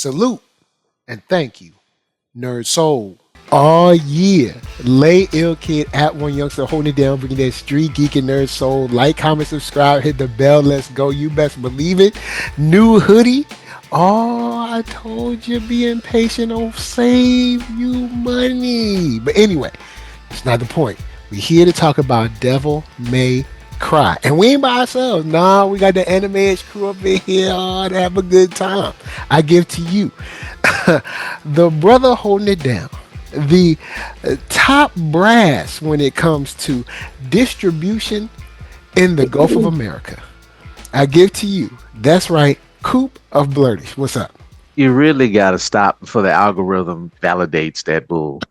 Salute and thank you, Nerd Soul. Oh yeah, Lay Ill Kid at OneYoungsta holding it down, bringing that street geek and nerd soul. Like, comment, subscribe, hit the bell. Let's go. You best believe it. New hoodie. Oh, I told you, being patient will save you money. But anyway, it's not the point. We're here to talk about Devil May Cry. And we ain't by ourselves. Nah, we got the anime crew up in here to have a good time. I give to you the brother holding it down, the top brass when it comes to distribution in the Gulf of America. I give to you, that's right, Coop of Blurtish. What's up? You really got to stop before the algorithm validates that bull.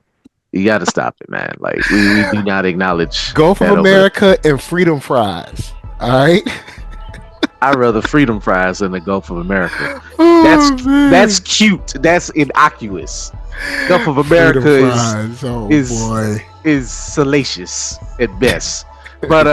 You got to stop it, man. Like we do not acknowledge Gulf of America and Freedom Fries. All right. I'd rather Freedom Fries than the Gulf of America. Oh, that's cute. That's innocuous. Gulf of America is salacious at best. But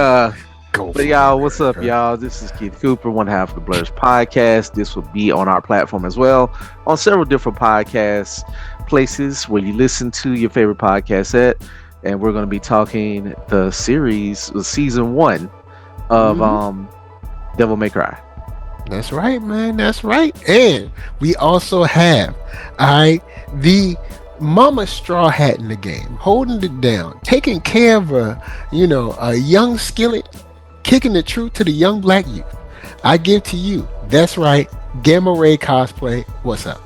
y'all, what's up, y'all? This is Keith Cooper, one half of the Blurs podcast. This will be on our platform as well, on several different podcast places where you listen to your favorite podcast at. And we're going to be talking the season 1 of Devil May Cry. That's right, man. That's right. And we also have, the Mama Straw Hat in the game, holding it down, taking care of a young skillet, kicking the truth to the young black youth. I give to you, that's right, Gamma Ray Cosplay. What's up?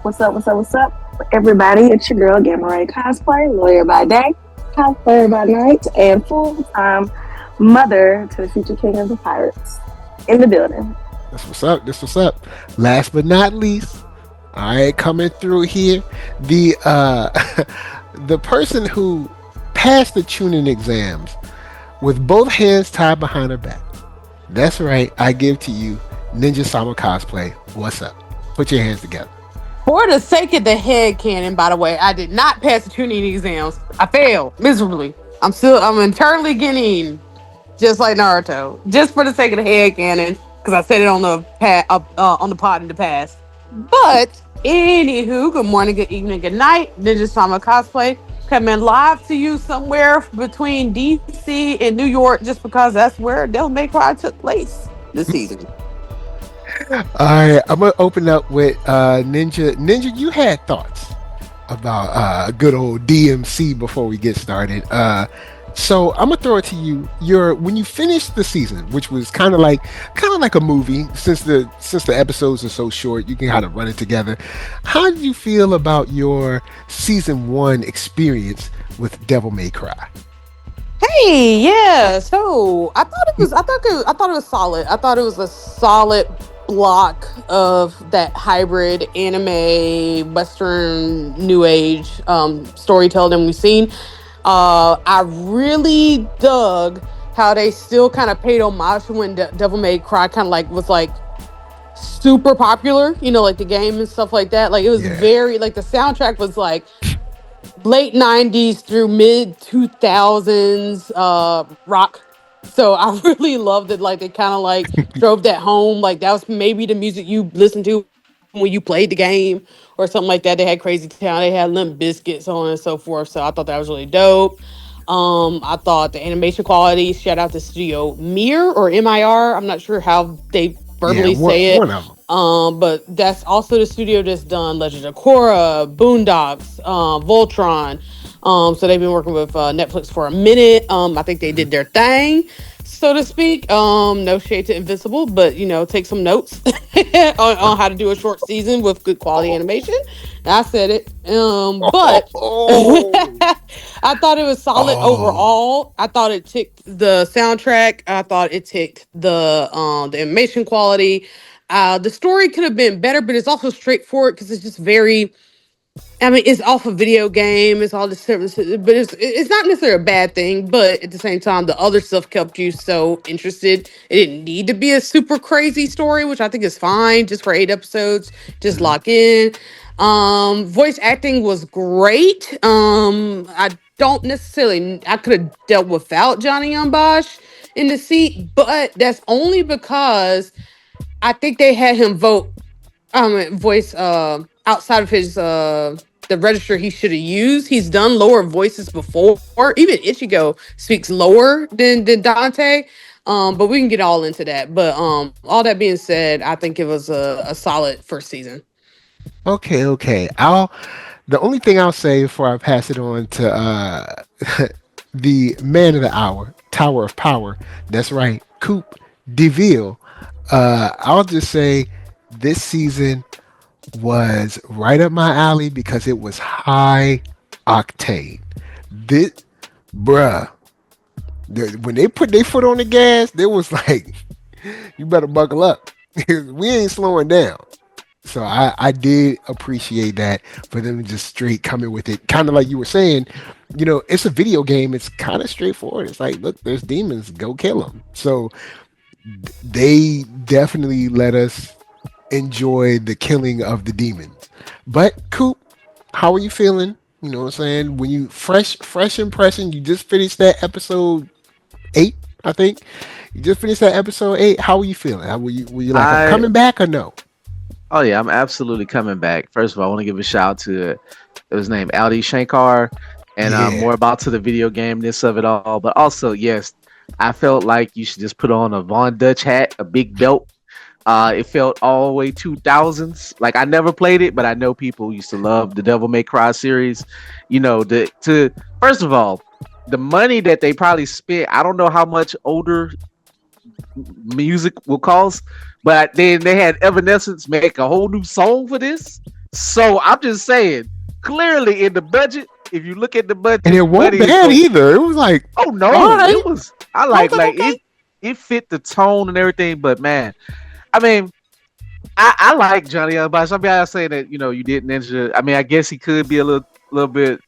What's up, everybody? It's your girl, Gamma Ray Cosplay, lawyer by day, cosplayer by night, and full-time mother to the future king of the pirates in the building. That's what's up. Last but not least, all right, coming through here, the the person who passed the tuning exams with both hands tied behind her back. That's right, I give to you, Ninja Sama Cosplay. What's up? Put your hands together. For the sake of the head canon, by the way, I did not pass the tuning exams. I failed miserably. I'm internally getting just like Naruto, just for the sake of the head canon, because I said it on the pod in the past. But anywho, good morning, good evening, good night. Ninja Sama Cosplay coming live to you somewhere between DC and New York, just because that's where Devil May Cry took place this season. All right, I'm gonna open up with Ninja. Ninja, you had thoughts about good old DMC before we get started. So I'm gonna throw it to you. When you finished the season, which was kind of like a movie, since the episodes are so short, you can kind of run it together. How did you feel about your season 1 experience with Devil May Cry? Hey, yeah. So I thought it was solid. I thought it was a solid block of that hybrid anime, Western, New Age storytelling we've seen. I really dug how they still kind of paid homage to when Devil May Cry kind of was super popular, like the game and stuff like that. Like it was very, the soundtrack was late 90s through mid 2000s rock. So I really loved it. They kind of drove that home. That was maybe the music you listened to when you played the game or something like that. They had Crazy Town, they had Limp Bizkit, so on and so forth. So I thought that was really dope. I thought the animation quality, shout out to Studio Mir or MIR. I'm not sure how they verbally say it. One of them. But that's also the studio that's done Legend of Korra, Boondocks, Voltron. So they've been working with Netflix for a minute. I think they did their thing, so to speak. No shade to Invincible, but take some notes on how to do a short season with good quality animation. I said it. But I thought it was solid overall. I thought it ticked the soundtrack. I thought it ticked the animation quality. The story could have been better, but it's also straightforward because it's just very. I mean, it's off a video game. It's all this, but it's not necessarily a bad thing. But at the same time, the other stuff kept you so interested. It didn't need to be a super crazy story, which I think is fine. Just for 8 episodes, just lock in. Voice acting was great. I don't necessarily. I could have dealt without Johnny Young Bosch in the seat, but that's only because I think they had him vote voice outside of his the register he should have used. He's done lower voices before. Even Ichigo speaks lower than Dante. But we can get all into that. But all that being said, I think it was a solid first season. Okay. The only thing I'll say before I pass it on to the man of the hour, Tower of Power. That's right, Coop DeVille. I'll just say this season was right up my alley because it was high octane. This, bruh, when they put their foot on the gas, there was like, you better buckle up. We ain't slowing down. So I did appreciate that for them to just straight coming with it. Kind of like you were saying, it's a video game. It's kind of straightforward. It's like, look, there's demons. Go kill them. So they definitely let us enjoy the killing of the demons. But Coop, how are you feeling? You know what I'm saying? When you fresh impression, you just finished that episode 8, I think. You just finished that episode 8. How are you feeling? Were you like, I'm I coming back or no? Oh yeah, I'm absolutely coming back. First of all, I want to give a shout out to his name, Ali Shankar, and Yeah. more about to the video gameness of it all. But also, yes, I felt like you should just put on a Von Dutch hat, a big belt. It felt all the way 2000s. Like I never played it, but I know people used to love the Devil May Cry series. To first of all, the money that they probably spent, I don't know how much older music will cost, but then they had Evanescence make a whole new song for this. So I'm just saying, clearly in the budget, if you look at the And budget, it wasn't money is bad going. either. It was like, Oh all no, right. it was. I I was like okay. it fit the tone and everything. But man, I mean, I like Johnny Young, but some guys say that you didn't ninja. I mean, I guess he could be a little bit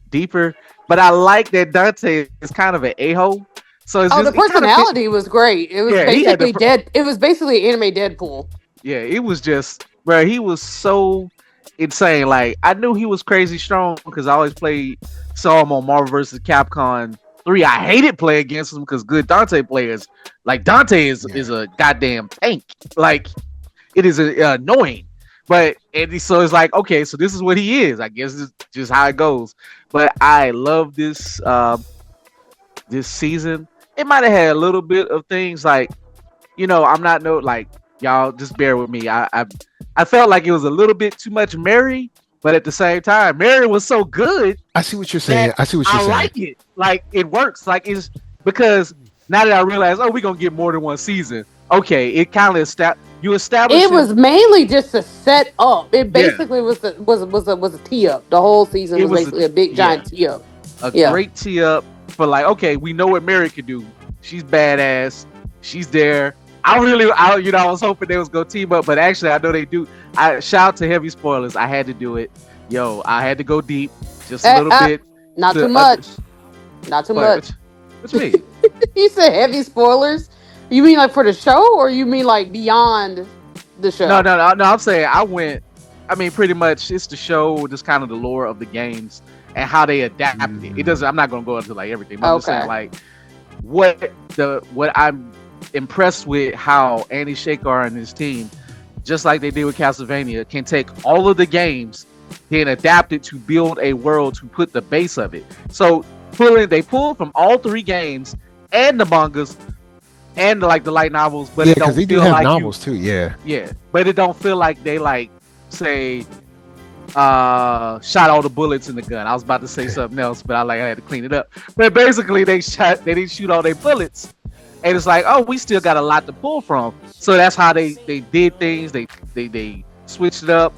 deeper, but I like that Dante is kind of an a-hole. So it's Oh, the just it kind of fit. personality was great. It was Yeah, he had the basically dead. It was basically anime Deadpool. yeah, it was just bro. He was so insane. Like I knew he was crazy strong because I always saw him on Marvel vs. Capcom 3. I hated playing against him because good Dante players like Dante is Yeah. a goddamn tank. Like it is annoying. But so it's like okay, so this is what he is. I guess it's just how it goes. But I love this season. It might have had a little bit of things like I'm not no like y'all just bear with me. I felt like it was a little bit too much Mary, but at the same time, Mary was so good I see what you're saying. that I see what you're I saying. like it. Like it works. Like it's because now that I realize, oh, we're gonna get more than one season. Okay, it kind of establish It him. was mainly just a set up. It Yeah, basically was a tee up. The whole season it was was basically a big yeah giant tee up. a Yeah. great tee up for like okay, we know what Mary can do. She's badass. She's there. I was hoping they was gonna team up, but actually I know they do. I shout out to heavy spoilers. I had to do it. Yo, I had to go deep just a little bit. Not To too much. Not too much. What you mean? You said heavy spoilers. You mean like for the show, or you mean like beyond the No, show? no, no, no. I'm saying I went. I mean, pretty much it's the show, just kind of the lore of the games and how they adapted it. It doesn't. I'm not gonna go into like everything, but I'm just Okay. saying like what I'm impressed with how Andy Shakar and his team, just like they did with Castlevania, can take all of the games, then adapt it to build a world to put the base of it. So they pull from all 3 games and the mangas and like the light novels, but Yeah, it because don't they do feel have like novels too. Yeah. yeah, but it don't feel like they like say shot all the bullets in the gun. I was about to say something else, but I had to clean it up. But basically they didn't shoot all their bullets. And it's like, oh, we still got a lot to pull from. So that's how they did things. They switched it up.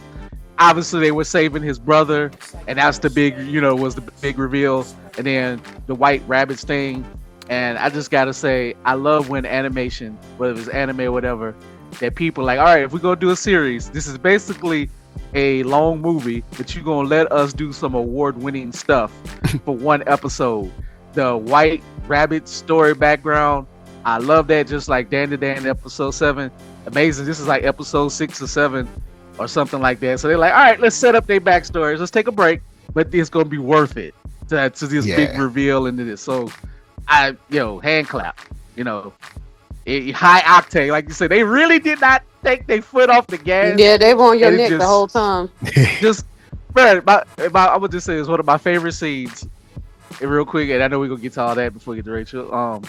Obviously they were saving his brother, and that's the big, was the big reveal. And then the White Rabbits thing. And I just gotta say, I love when animation, whether it's anime or whatever, that people like, all right, if we're gonna do a series, this is basically a long movie, but you're gonna let us do some award-winning stuff for one episode. The White Rabbit story background, I love that. Just like Dan to Dan episode 7, amazing. This is like episode 6 or 7 or something like that. So they're like, all right, let's set up their backstories. Let's take a break, but it's gonna be worth it to this big Yeah. reveal into this. So hand clap. high octane, like you said. They really did not take their foot off the gas, Yeah, they were on your and it neck the whole time. just, man. I would just say it's one of my favorite scenes. And real quick, and I know we're gonna get to all that before we get to Rachel.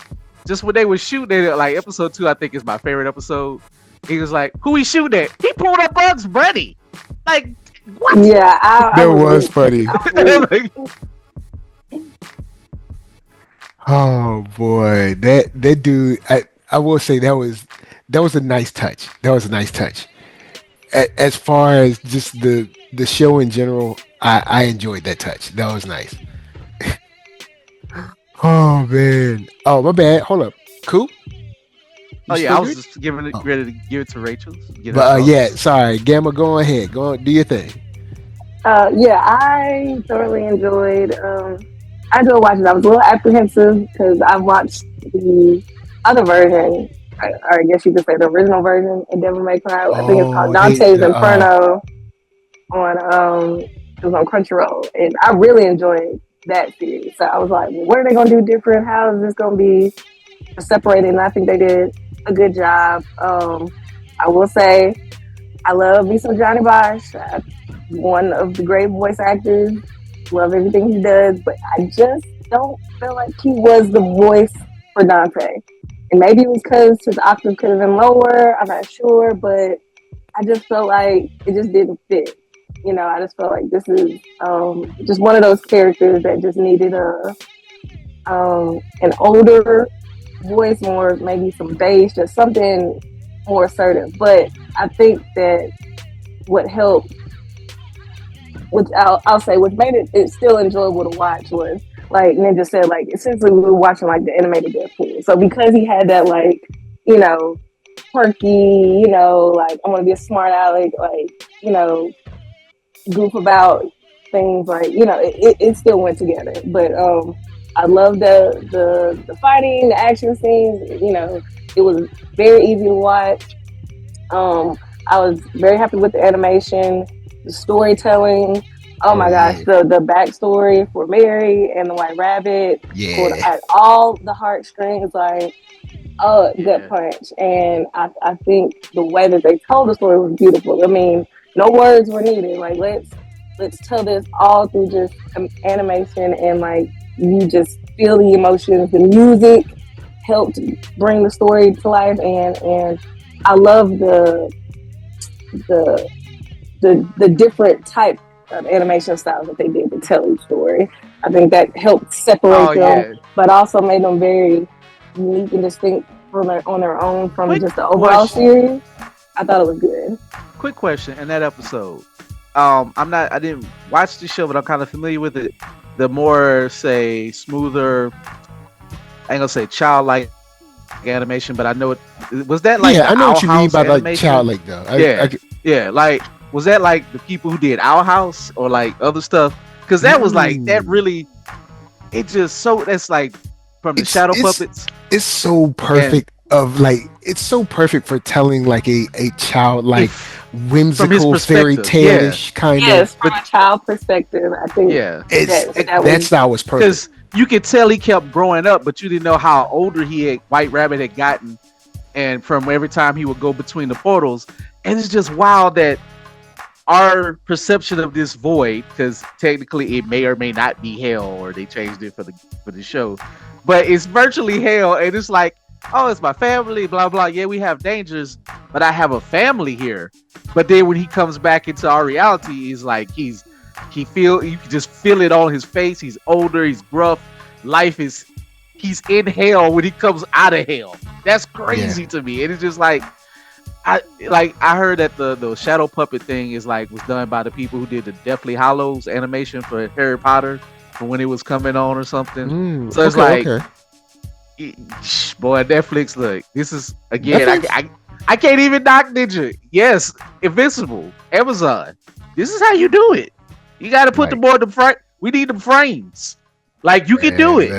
Just when they were shooting it, like episode 2, I think is my favorite episode. He was like, "Who he shooting at?" He pulled up Bugs Bunny. Like, what? Yeah, That was funny. Like, Oh boy, that dude. I will say that was a nice touch. That was a nice touch. As far as just the show in general, I enjoyed that touch. That was nice. Oh man. Oh my bad. Hold up. Cool. oh You yeah, still I was good? just giving it Oh. ready to give it to Rachel. Get her But yeah, thoughts. sorry, Gamma. Go ahead. Go on, do your thing. Yeah, I thoroughly enjoyed. I enjoyed watching. I was a little apprehensive because I watched the other version, or I guess you could say the original version in Devil May Cry. I think it's called Oh, Dante's Inferno on it was on Crunchyroll, and I really enjoyed that series. So I was like, well, what are they gonna do different? How is this gonna be separated? And I think they did a good job. I will say I love me some Johnny Bosch. One of the great voice actors. Love everything he does, but I just don't feel like he was the voice for Dante. And maybe it was because his octave could have been lower. I'm not sure, but I just felt like it just didn't fit. I just felt like this is just one of those characters that just needed an older voice, more maybe some bass, just something more assertive. But I think that what helped, which I'll say, which made it still enjoyable to watch, was like Ninja said, like essentially we were watching like the animated Deadpool. So because he had that like, quirky, like I want to be a smart aleck, like, goof about things, like, it still went together. But I love the fighting, the action scenes, it was very easy to watch. I was very happy with the animation, the storytelling. Oh my gosh, yeah. the backstory for Mary and the White Rabbit pulled Yeah. at all the heartstrings, like, oh, good Yeah. punch. And I think the way that they told the story was beautiful. I mean, no words were needed. Like, let's tell this all through just animation, and like you just feel the emotions. The music helped bring the story to life, and I love the different type of animation styles that they did to tell each story. I think that helped separate Oh them, yeah. but also made them very unique and distinct on their own from Quick just the overall question. series. I thought it was good. Quick question. In that episode, I didn't watch the show, but I'm kind of familiar with it. The more, say, smoother, I ain't gonna say childlike animation, but I know it. Was that like Yeah, the I know Owl what you mean House by like animation? childlike though. Yeah, yeah. Like, was that like the people who did Owl House or like other stuff? Because that was like that Mm. really. It just so that's like from the it's shadow it's puppets it's so and perfect it's so perfect for telling like a child like if from his whimsical fairy perspective, yeah, tale-ish kind of Yes, from a child perspective, I think yeah. that that was style was perfect. Because you could tell he kept growing up, but you didn't know how older White Rabbit had gotten, and from every time he would go between the portals, and it's just wild that our perception of this void, because technically it may or may not be hell, or they changed it for the show, but it's virtually hell, and it's like, oh, it's my family, blah blah. Yeah, we have dangers, but I have a family here. But then when he comes back into our reality, he's like you can just feel it on his face. He's older, he's gruff. He's in hell when he comes out of hell. That's crazy to me. And it's just like I heard that the shadow puppet thing was done by the people who did the Deathly Hallows animation for Harry Potter for when it was coming on or something. So it's Okay, like, okay. boy, Netflix, look, this is again, Netflix? I can't even knock Ninja. Yes, Invincible, Amazon. This is how you do it. You got to put Right. the front. We need the frames. Like, you can do it.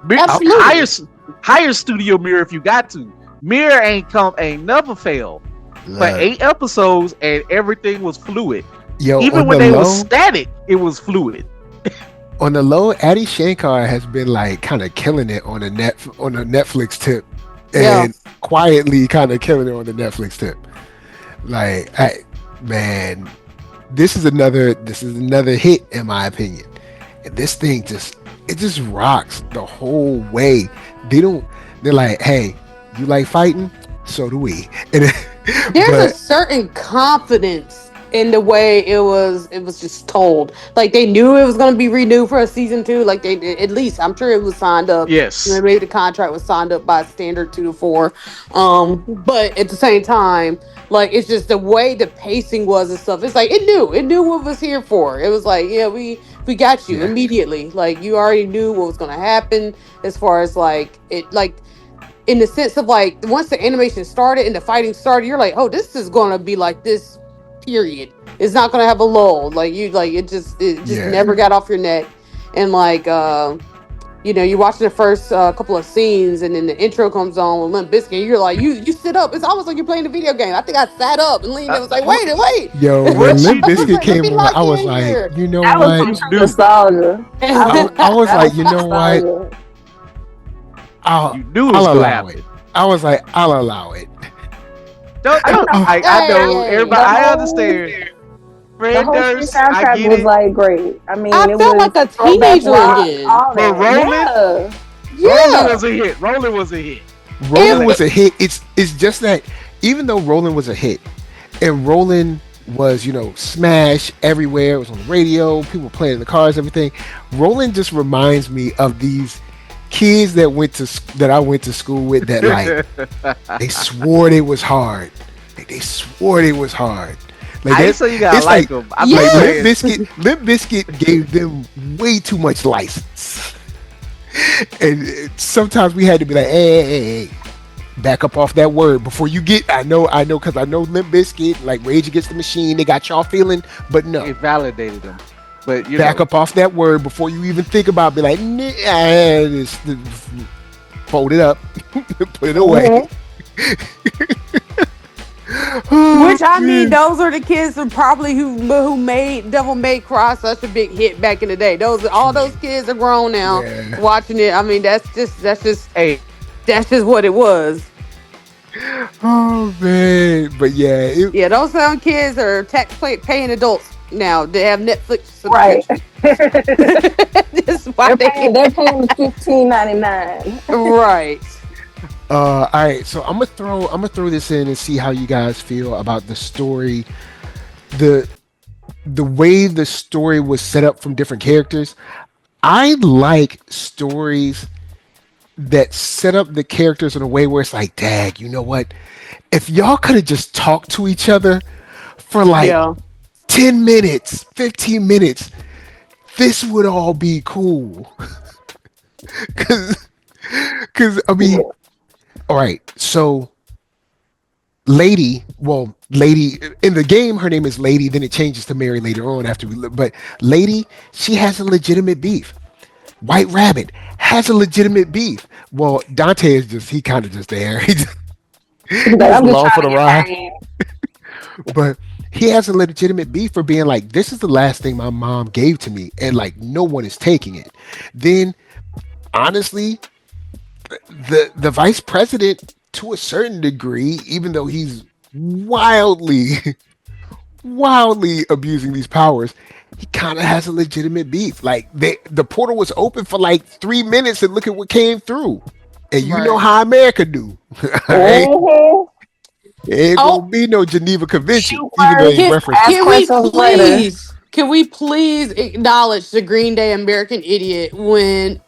Look, Absolutely. Hire Studio Mirror if you got to. Mirror ain't never failed for look. 8 episodes, and everything was fluid. Yo, Even on when the they low, was static, it was fluid. on the low, Addie Shankar has been like kind of killing it on a Netflix tip. Yeah. and quietly kind of killing it on the Netflix tip. Like, man, this is another hit in my opinion. And this thing just rocks the whole way. They don't. They're like, hey, you like fighting? So do we. And There's a but certain confidence in the way it was just told. Like they knew it was going to be renewed for a season 2. Like they at least I'm sure it was signed up. Yes. Maybe the contract was signed up by standard 2 to 4. But at the same time, like it's just the way the pacing was and stuff. It's like it knew what it was here for. It was like, yeah, we got you yeah, immediately. Like you already knew what was going to happen as far as like it like in the sense of like once the animation started and the fighting started, you're like, oh, this is gonna be like this. Period. It's not gonna have a lull. Like you, like it just yeah, never got off your neck. And like, you're watching the first couple of scenes, and then the intro comes on with Limp Bizkit. You're like, you sit up. It's almost like you're playing a video game. I think I sat up and leaned. Uh, It was like, what wait. yo, when what Limp you I was Bizkit like, let came me on, lock I was in like, here. you know That was what? some you true knew nostalgia. I was That like, was you some know what? nostalgia. I'll you knew it was I'll gonna allow happen. it. I was like, I'll allow it. Don't. You know, Oh, I know Hey, everybody. the I whole understand. the Fred whole Street Durst, I soundtrack get was it. like great. I I mean, it felt was like a throwback teenager rock, again. all But that. Rolling, Yeah. Rolling Yeah, was a hit. Rolling was a hit. Rolling it. was a hit. It's just that even though Rolling was a hit, and Rolling was smash everywhere. It was on the radio. People were playing in the cars. Everything. Rolling just reminds me of these kids that I went to school with that like they swore they was hard. Like they swore they was hard. Like I ain't that. say you gotta It's like like them. I'm just like Limp saying. Yes. Biscuit. Limp Biscuit gave them way too much license, and sometimes we had to be like, hey, back up off that word before you get. Because I know Limp Bizkit, like Rage Against the Machine, they got y'all feeling, but no, It validated them. But back up off that word before you even think about. Be like, fold it up, put it away. Hmm. Oh Which I mean, man, those are the kids who probably who made Devil May Cry such a big hit back in the day. Those all true. those kids are grown now Yeah. watching it. I mean, that's just hey, that's just what it was. Oh man, but yeah, Yeah, those young kids are paying adults now. They have Netflix Right. subscription. That's why they They're paying the $15.99. right. all right. So I'm gonna throw this in and see how you guys feel about the story, the the way the story was set up from different characters. I like stories that set up the characters in a way where it's like, dag, you know what? If y'all could have just talked to each other for like Yeah. 10 minutes, 15 minutes, this would all be cool. Cause, cause I mean, all right, so Lady in the game, her name is Lady. Then it changes to Mary later on after but Lady, she has a legitimate beef. White Rabbit has a legitimate beef. Well, Dante is just he kind of just there. He's like, He's I'm just along for trying the to get ride, paid. but he has a legitimate beef for being like, this is the last thing my mom gave to me, and like no one is taking it. Then honestly, the vice president to a certain degree, even though he's wildly wildly abusing these powers, he kind of has a legitimate beef. Like the portal was open for like 3 minutes, and look at what came through. And you know Right. how America do. Ain't, Mm-hmm. ain't gonna Oh, be no Geneva Convention, Shoot even though they first, can referenced it. ask can we questions later. please acknowledge the Green Day American Idiot when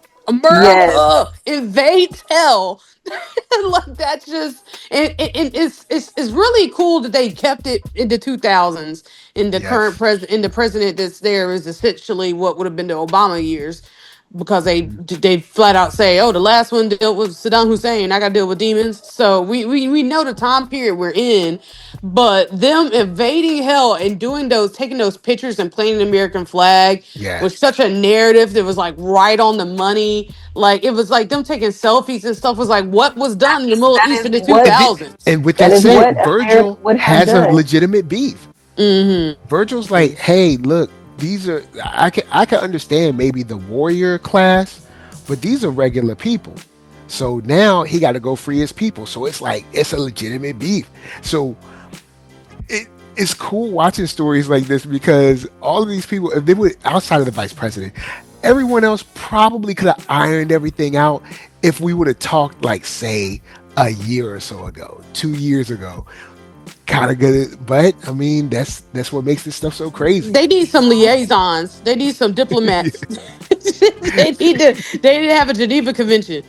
Yes. America invades hell? Like that's just it's really cool that they kept it in the 2000s. In the current Yes. president, in the president that's there is essentially what would have been the Obama years, because they flat out say, oh, the last one dealt with Saddam Hussein, I got to deal with demons. So we know the time period we're in, but them invading hell and doing those, taking those pictures and playing the American flag was Yes. such a narrative that was like right on the money. Like it was like them taking selfies and stuff was like what was done in the Middle That East is in the what And,2000s. and with that that is said, what America Virgil would have has a done. legitimate beef. Mm-hmm. Virgil's like, hey, look, these are I can understand maybe the warrior class, but these are regular people. So now he got to go free his people. So it's like it's a legitimate beef. So it's cool watching stories like this because all of these people, if they were outside of the vice president, everyone else probably could have ironed everything out if we would have talked like say a year or so ago, 2 years ago. Kind of good, but I mean that's what makes this stuff so crazy. They need some liaisons. They need some diplomats. They need to have a Geneva Convention.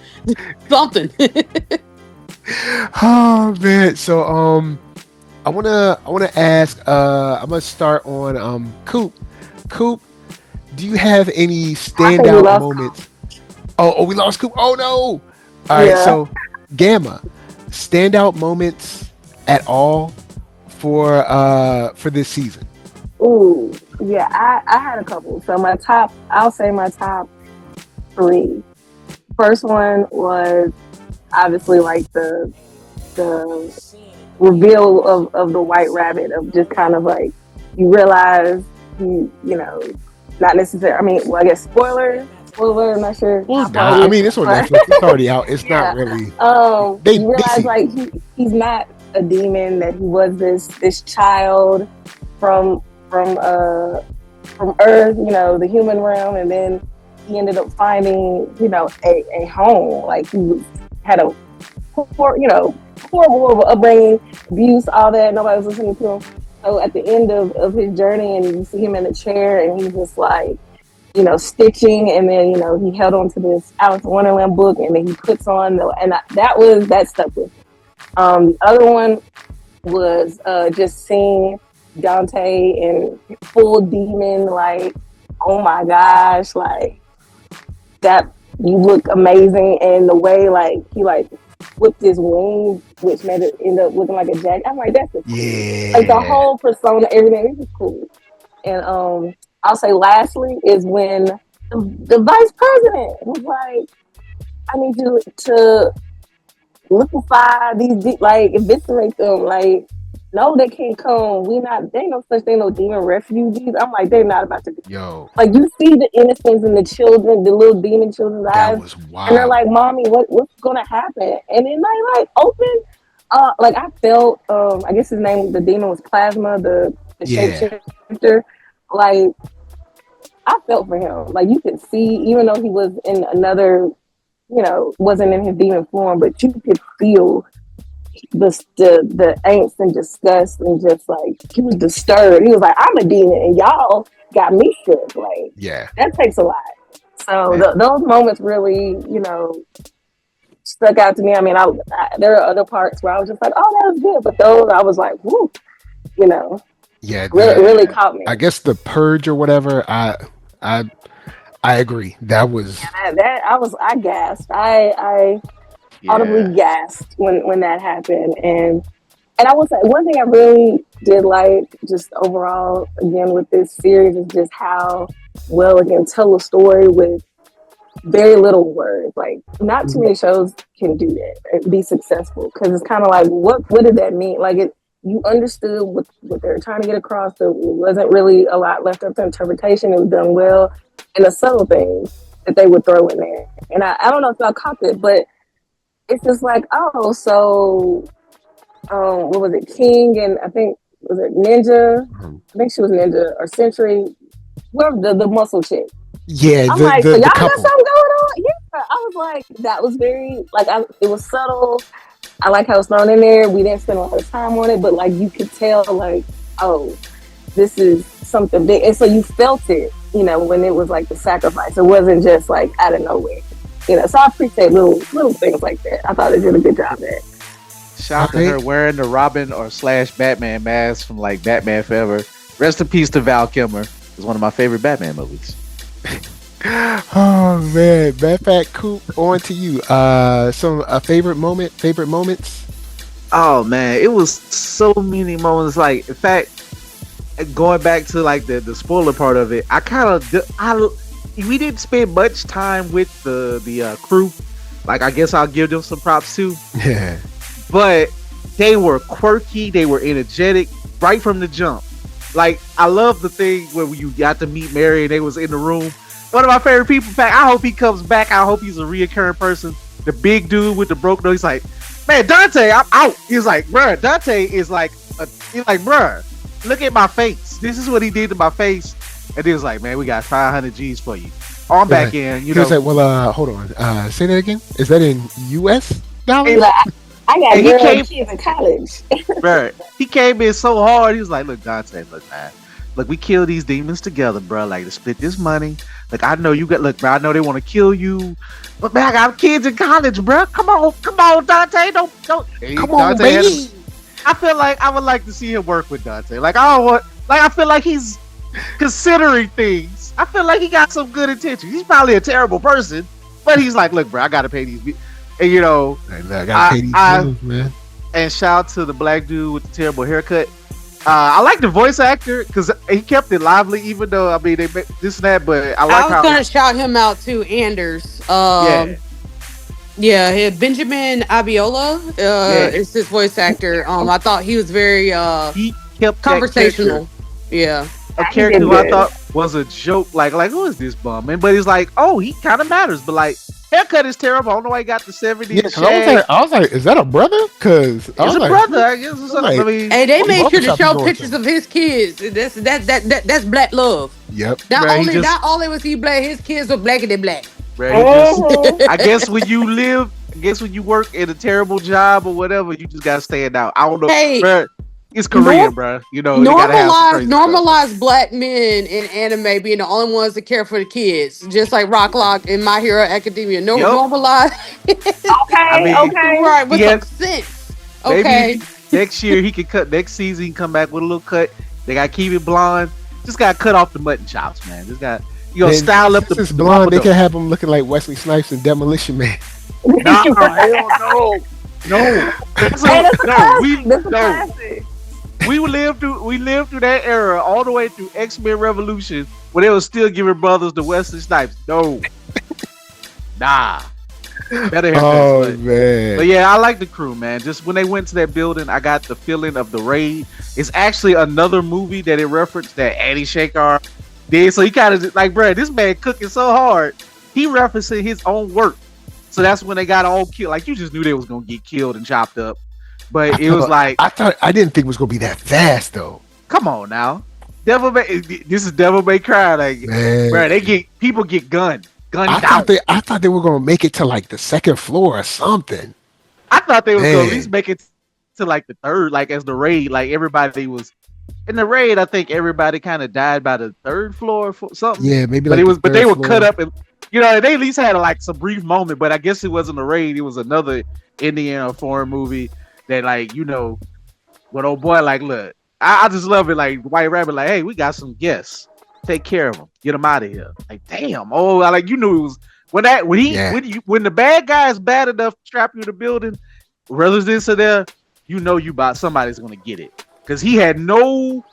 Something. Oh man, so I wanna ask. I'm gonna start on Coop. Coop, do you have any I think we standout lost. moments? Oh, we lost Coop. Oh no! All right, Yeah. so Gamma, standout moments at all for this season? Ooh, yeah. I had a couple. So I'll say my top three. First one was obviously like the reveal of the white rabbit, of just kind of like you realize you know, not necessarily, I mean, well, I guess spoiler, I'm not sure Well, how far nah, I we mean it's on but Netflix. It's already out. It's not yeah. really. You They realize see. like he's not a demon, that he was this child from from Earth, the human realm, and then he ended up finding, a home. Like had a horrible upbringing, abuse, all that. Nobody was listening to him. So at the end of his journey, and you see him in a chair, and he's just like, stitching, and then he held on to this Alice in Wonderland book, and then he puts on that stuck with me. The other one was just seeing Dante in full demon, like, oh my gosh, like that, you look amazing, and the way like he like whipped his wings, which made it end up looking like a jacket. I'm like, that's just cool. Like the Yeah. whole persona, everything, this is cool. And I'll say lastly is when the vice president was like, I need you to liquefy these, like eviscerate them. Like, no, they can't come. There ain't no such thing, no demon refugees. I'm like, they're not about to do. Yo, Like, you see the innocence in the children, the little demon children's that eyes, was and they're wild. like, "Mommy, what's gonna happen?" And then they like open. Like I felt, I guess his name, the demon was Plasma, the Yeah. shapeshifter. Like, I felt for him. Like, you could see, even though he was in another, wasn't in his demon form, but you could feel the angst and disgust, and just like he was disturbed. He was like, "I'm a demon, and y'all got me shook." Like, Yeah. that takes a lot. So Man. those moments really, stuck out to me. I mean, there are other parts where I was just like, "Oh, that was good," but those I was like, "Whoo," you know, Yeah. really caught me. I guess the purge or whatever. I I agree. That was. That I gasped. I audibly Yeah. gasped when that happened. And I will say, one thing I really did like, just overall, again, with this series, is just how well it can tell a story with very little words. Like, not too many shows can do that and be successful, because it's kind of like, what did that mean? Like, you understood what they were trying to get across. So it wasn't really a lot left up to interpretation. It was done well, and the subtle things that they would throw in there. And I don't know if y'all caught it, but it's just like, oh, so what was it, King, and I think, was it Ninja? I think she was Ninja, or Century, whoever, the muscle chick. Yeah. I'm The like, so the y'all the got couple. something going on? Yeah. I was like, that was very, like, it was subtle. I like how it was thrown in there. We didn't spend a lot of time on it, but like, you could tell, like, oh, this is something big. And so you felt it, when it was like the sacrifice. It wasn't just like out of nowhere. So I appreciate little things like that. I thought they did a good job there. Shout out to her wearing the Robin or / Batman mask from like Batman Forever. Rest in peace to Val Kilmer. It's one of my favorite Batman movies. Oh man, Backpack Coop, on to you. Some favorite moments. Oh man, it was so many moments. Like, in fact, going back to like the spoiler part of it, we didn't spend much time with the crew. Like, I guess I'll give them some props too. Yeah. But they were quirky, they were energetic right from the jump. Like, I love the thing where you got to meet Mary and they was in the room. One of my favorite people. In fact, I hope he comes back. I hope he's a reoccurring person. the big dude with the broke nose. He's like, man, Dante, I'm out. He's like, bruh, Dante is like, he's like, bruh, look at my face. This is what he did to my face. And he was like, man, we got 500 G's for you. Oh, I'm back in. He was like, well, hold on. Say that again. Is that in U.S. dollars? Like, I got And he girl came, kids in college. bruh, he came in so hard. He was like, look, Dante, look, man. Look, we kill these demons together, bro. Like, to split this money. Like, I know you got, look, bro, I know they want to kill you. But, man, I got kids in college, bro. Come on, Dante. Don't. Come on, Dante baby. I feel like I would like to see him work with Dante. Like, I don't want, like, I feel like he's considering things. I feel like he got some good intentions. He's probably a terrible person, but he's like, look, bro, I got to pay these. And, you know, I gotta pay these bills, man. And shout out to the black dude with the terrible haircut. I like the voice actor because he kept it lively, even though I mean they this and that. But I like I was gonna shout him out too, Anders. Yeah, Benjamin Abiola is his voice actor. I thought he was very he kept conversational. Yeah, a character who I thought was a joke. Like who is this bum? And but he's like, oh, he kind of matters. But like haircut is terrible. I don't know why he got the 70s. Yeah, I was like, is that a brother? Because it's a brother. I guess. I mean, and they made sure to show pictures of his kids. That's black love. Yep. Not only was he black, his kids were blacker than black. I guess when you work in a terrible job or whatever, you just gotta stand out. I don't know. Hey, bro, it's Korean, bro. You know, normalize black men in anime being the only ones that care for the kids, just like Rock Lock in My Hero Academia. Normalize. Okay. Right, with some sense. Okay. Maybe next year he can cut. Next season he can come back with a little cut. They got to keep it blonde. Just got to cut off the mutton chops, man. Just got style up the blonde. They can have him looking like Wesley Snipes in Demolition Man. Nah, hell no. We lived through that era all the way through X-Men Revolution where they were still giving brothers the Wesley Snipes. No. Nah. Better man. But yeah, I like the crew, man. Just when they went to that building, I got the feeling of the raid. It's actually another movie that it referenced that Andy Shankar did. So he kind of like, bro, this man cooking so hard. He referencing his own work. So that's when they got all killed. Like you just knew they was gonna get killed and chopped up. But I didn't think it was gonna be that fast though. Come on now, this is Devil May Cry. Like, bro, people get gunned I thought they were gonna make it to like the second floor or something. I thought they was gonna at least make it to like the third, like as the raid. Like everybody was in the raid. I think everybody kind of died by the third floor or something. Yeah, maybe. But they were cut up and. You know, they at least had like some brief moment, but I guess it wasn't a raid. It was another Indian or foreign movie that, like, you know, what old boy, like, look, I just love it. Like, White Rabbit, like, hey, we got some guests. Take care of them. Get them out of here. Like, damn. Oh, like, you knew it was when the bad guy is bad enough to trap you in the building, residents are there, you know somebody's gonna get it because he had no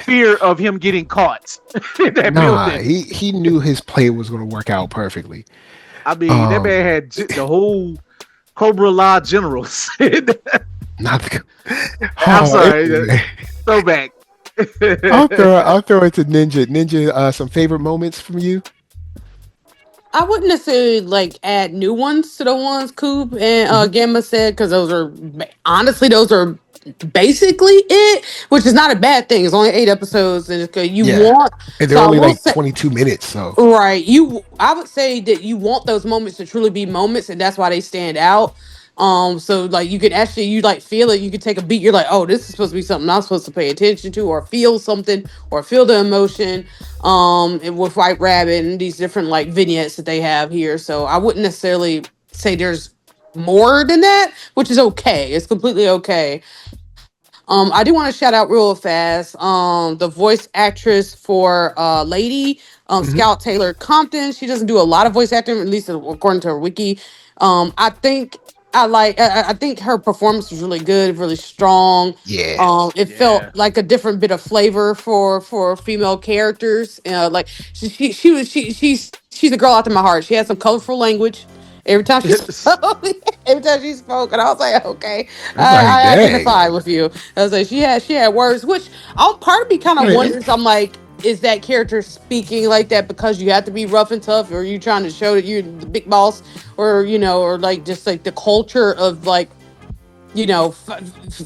fear of him getting caught in that building. He knew his play was going to work out perfectly. I mean, that man had the whole Cobra Law generals. I'm sorry, throwback. I'll throw it to Ninja. Some favorite moments from you? I wouldn't necessarily like add new ones to the ones Coop and Gamma said because those are basically it, which is not a bad thing. It's only 8 episodes, and and they're only like 22 minutes. So right, I would say that you want those moments to truly be moments, and that's why they stand out. So like you can actually feel it. You can take a beat. You're like, oh, this is supposed to be something I'm supposed to pay attention to, or feel something, or feel the emotion. And with White Rabbit and these different like vignettes that they have here. So I wouldn't necessarily say there's more than that, which is okay. It's completely okay. I do want to shout out real fast. The voice actress for Lady, Scout Taylor Compton. She doesn't do a lot of voice acting, at least according to her wiki. I think her performance was really good, really strong. It felt like a different bit of flavor for female characters. She's a girl after my heart. She had some colorful language. Every time she spoke, and I was like, okay, I identify with you. I was like, she had words, which part of me kind of wonders. I'm like, is that character speaking like that because you have to be rough and tough, or you trying to show that you're the big boss, or or like just like the culture of like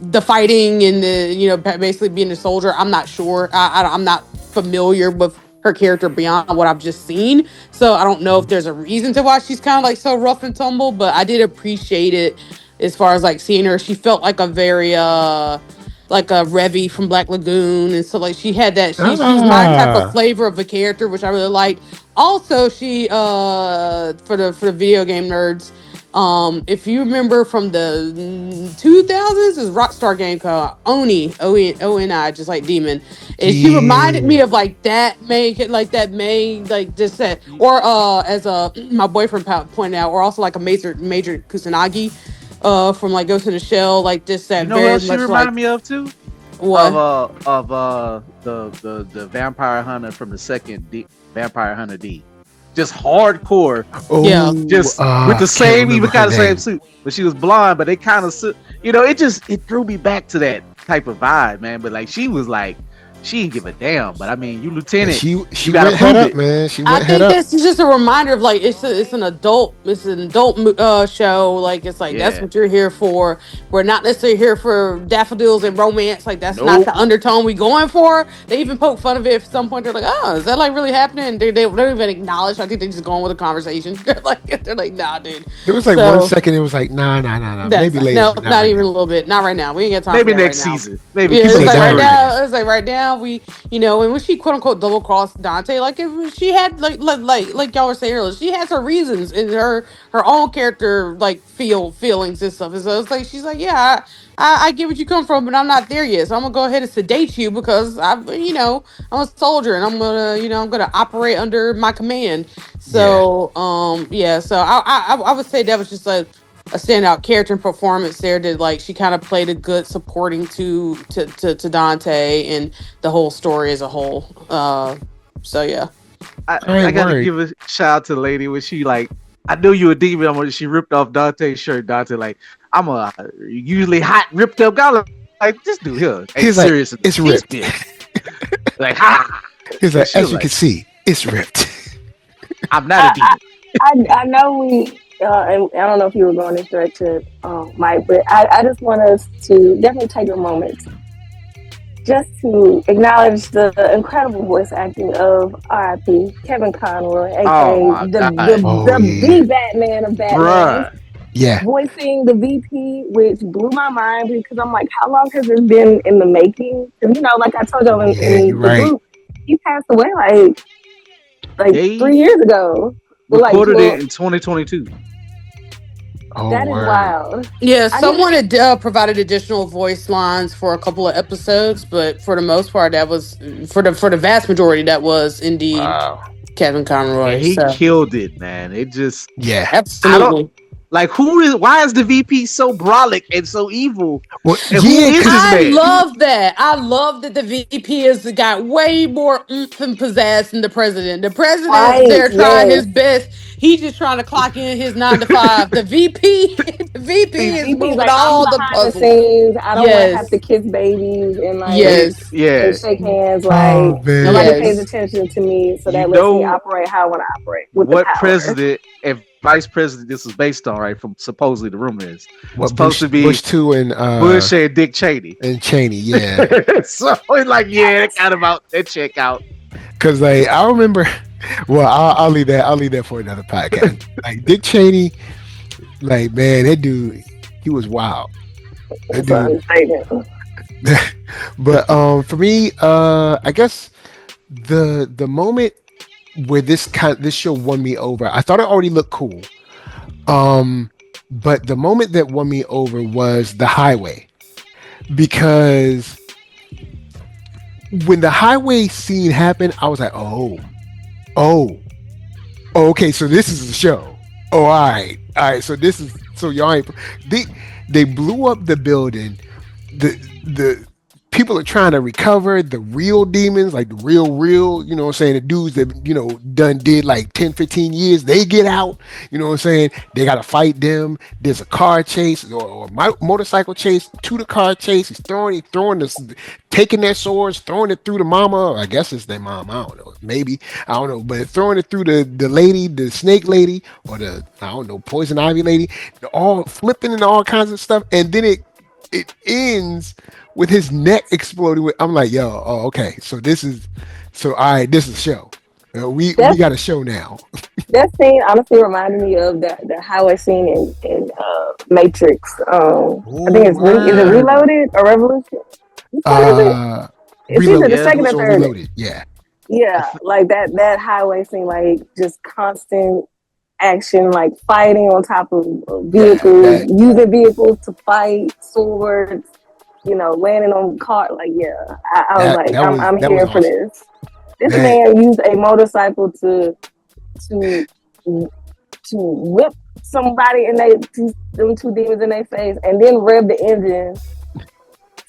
the fighting and the basically being a soldier. I'm not sure. I'm not familiar with her character beyond what I've just seen, so I don't know if there's a reason to why she's kind of like so rough and tumble. But I did appreciate it as far as like seeing her. She felt like a very like a Revy from Black Lagoon, and so like she had that. She's my type of Ah, flavor of a character, which I really liked. Also, she for the video game nerds, if you remember from the 2000s, is Rockstar game called Oni, ONI, just like Demon, and she reminded me yeah. of like that main like just that, or as my boyfriend pointed out, or also like a major Kusanagi, from like Ghost in the Shell, like just You that know very what she much like reminded me of too? what. The vampire hunter from the Vampire Hunter D. Just hardcore, Yeah. Oh, just with I the can't same, even remember her kind of same name. suit, but she was blonde. But they kind of, it threw me back to that type of vibe, man. But like she was like, she didn't give a damn. But I mean, you And lieutenant, she you gotta went head prove up, it. man. She I went head think up. this is just a reminder of like it's an adult show. Like it's like that's Yeah. what you're here for. We're not necessarily here for daffodils and romance. Like that's not Nope. the undertone we going for. They even poke fun of it at some point. They're like, oh, is that like really happening? They don't even acknowledge. I think they just going with a conversation. They're like, nah, dude. There was like one So second it was like, nah, nah, nah, nah. that's Maybe later, no, but not not right even a now. little bit. Not right now. We ain't got time for Maybe that right next now. season. Maybe Yeah, keep People it are it's like right down. encouraging. now. It's like right now. And when she quote unquote double crossed Dante, like if she had like y'all were saying earlier, she has her reasons in her own character, like feelings and stuff. And so it's like she's like, yeah, I get what you come from, but I'm not there yet. So I'm gonna go ahead and sedate you because I'm a soldier and I'm gonna operate under my command. Yeah. So yeah, so I would say that was just a standout character and performance there. That like she kind of played a good supporting to Dante and the whole story as a whole. So yeah. All right, I gotta word. give a shout out to the lady when she like, I knew you a demon. She ripped off Dante's shirt. Dante like, I'm a usually hot ripped up guy. Like this dude here ain't He's like, serious enough. it's He's ripped. this. Like ha. He's And like, she was as you can like, see, it's ripped. I'm not a I, demon. I know we, and I don't know if you were going this direction, Mike, but I just want us to definitely take a moment just to acknowledge the incredible voice acting of RIP Kevin Conroy, Oh aka my god, Oh the yeah. Batman of Batman, bruh. Yeah. voicing the VP, which blew my mind because I'm like, how long has this been in the making? And like I told you Yeah, you're in the right. group, he passed away like They 3 years ago. Well, recorded it in 2022. Oh that is word. wild. Yeah, I didn't. someone had provided additional voice lines for a couple of episodes, but for the most part, that was for the vast majority that was indeed Wow. Kevin And Conroy. he So killed it, man. It just Yeah. I don't absolutely. like why is the VP so brolic and so evil? Well, And who yeah, is this cause I man? love that. I love that the VP has got way more oomph and pizzazz than the president. The president's Right? there trying Yes. his best. He's just trying to clock in his 9 to 5. The VP, the VP is VP's moving like, I'm all the behind the puzzles. scenes. I don't want to have to Yes, kiss babies and yes, and Yeah. shake hands. oh Like nobody man. pays yes. attention to me, so You that lets me know operate how I want to operate with the what power. president and vice president this was based on, right? From supposedly the rumor is What supposed Bush to be Bush two Bush and Dick Cheney. and Cheney, yeah. So it's like, yeah, that kind of out that check out. Cause like I remember well, I'll leave that. I'll leave that for another podcast. Like Dick Cheney, like man, that dude, he was wild. That It's an dude. understatement. But for me, I guess the moment where this show won me over, I thought it already looked cool. But the moment that won me over was the highway, because when the highway scene happened, I was like, oh, okay, so this is the show. Oh, all right. So this is so y'all ain't they blew up the building. The people are trying to recover the real demons, like the real, you know what I'm saying? The dudes that, done did like 10, 15 years, they get out, you know what I'm saying? They got to fight them. There's a car chase or motorcycle chase to the car chase. He's throwing this, taking their swords, throwing it through the mama. I guess it's their mom. I don't know. Maybe. I don't know. But throwing it through the lady, the snake lady, or the, I don't know, poison ivy lady, all flipping and all kinds of stuff. And then it ends with his neck exploding. I'm like, yo, oh, okay. So all right, this is a show. We That got a show now. that scene honestly reminded me of the highway scene in Matrix. I think Oh, is it word. Reloaded or Revolution? Which one is it? Uh, It's either the Reloaded. Yeah, It second was or on third. Reloaded. Yeah, I Yeah, th- like that highway scene, like just constant action, like fighting on top of yeah. vehicles, That using vehicles to fight, swords, landing on car. Like, yeah, I was that like, that was I'm that was here for awesome. this. This That man used a motorcycle to to whip somebody in them two demons in their face, and then rev the engine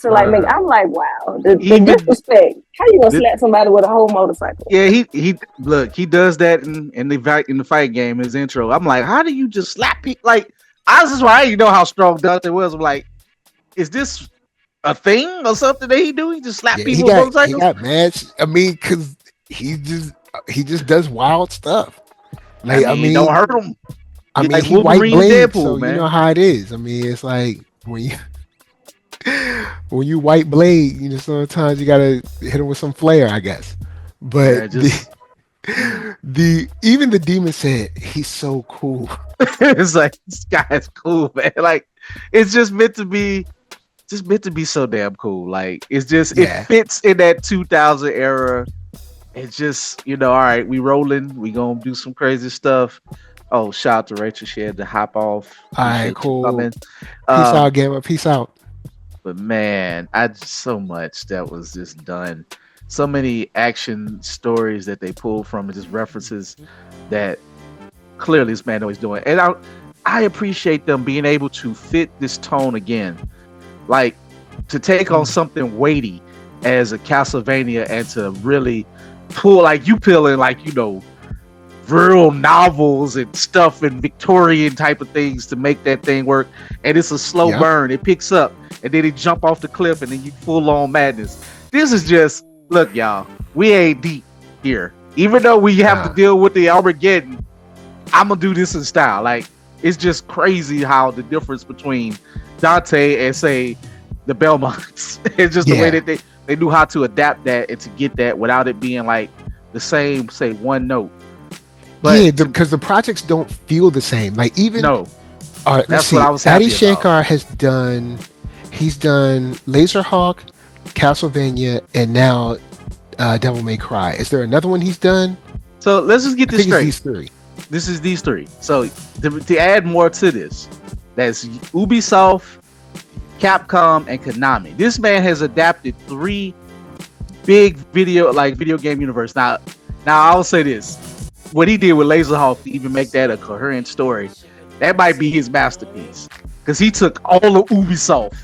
to like make. Bruh. I'm like, wow, the Even disrespect. How you gonna th- slap somebody with a whole motorcycle? yeah, he look, he does that in the fight game, his intro. I'm like, how do you just slap people? Like, I was just why I didn't know how strong Dante was. I'm like, is this a thing or something that he do? He just slap yeah, people with he motorcycles? got mad. I mean, cause he just does wild stuff. I Like, I mean, don't mean, hurt him. I He mean, like he white Wolverine and blade, so Deadpool, you know man. how it is. I mean, it's like when you when you white blade, sometimes you gotta hit him with some flair, I guess. But Yeah, just the even the demon said he's so cool. it's like this guy is cool, man. Like it's just meant to be so damn cool. Like it Yeah, fits in that 2000 era. It's just all right, we rolling, we gonna do some crazy stuff. Oh, shout out to Rachel, she had to hop off. all right, Appreciate you cool. coming. Peace Um, out, Gamma. Peace out. but man, I just so much that was just done. So many action stories that they pulled from and just references that clearly this man knows he's doing. And I appreciate them being able to fit this tone again. Like to take on something weighty as a Castlevania and to really pull like you peeling like real novels and stuff and Victorian type of things to make that thing work. And it's a slow Yep. burn. It picks up and then it jump off the cliff and then you full on madness. This is just look, y'all. We ain't deep here. Even though we have to Nah. deal with the Armageddon, I'm gonna do this in style. Like it's just crazy how the difference between Dante and say the Belmonts. It's just the way Yeah. that they knew how to adapt that and to get that without it being like the same, say one note. Yeah, But to, because the projects don't feel the same. Like even no, all right, let's that's what see. I was Adi happy about. Shankar he's done Laserhawk, Castlevania, and now Devil May Cry. Is there another one he's done? So let's just get I this think it's straight. these three. This is these three. So to add more to this, that's Ubisoft, Capcom, and Konami. This man has adapted three big video game universe. Now I'll say this: what he did with Laserhawk to even make that a coherent story, that might be his masterpiece. Because he took all of Ubisoft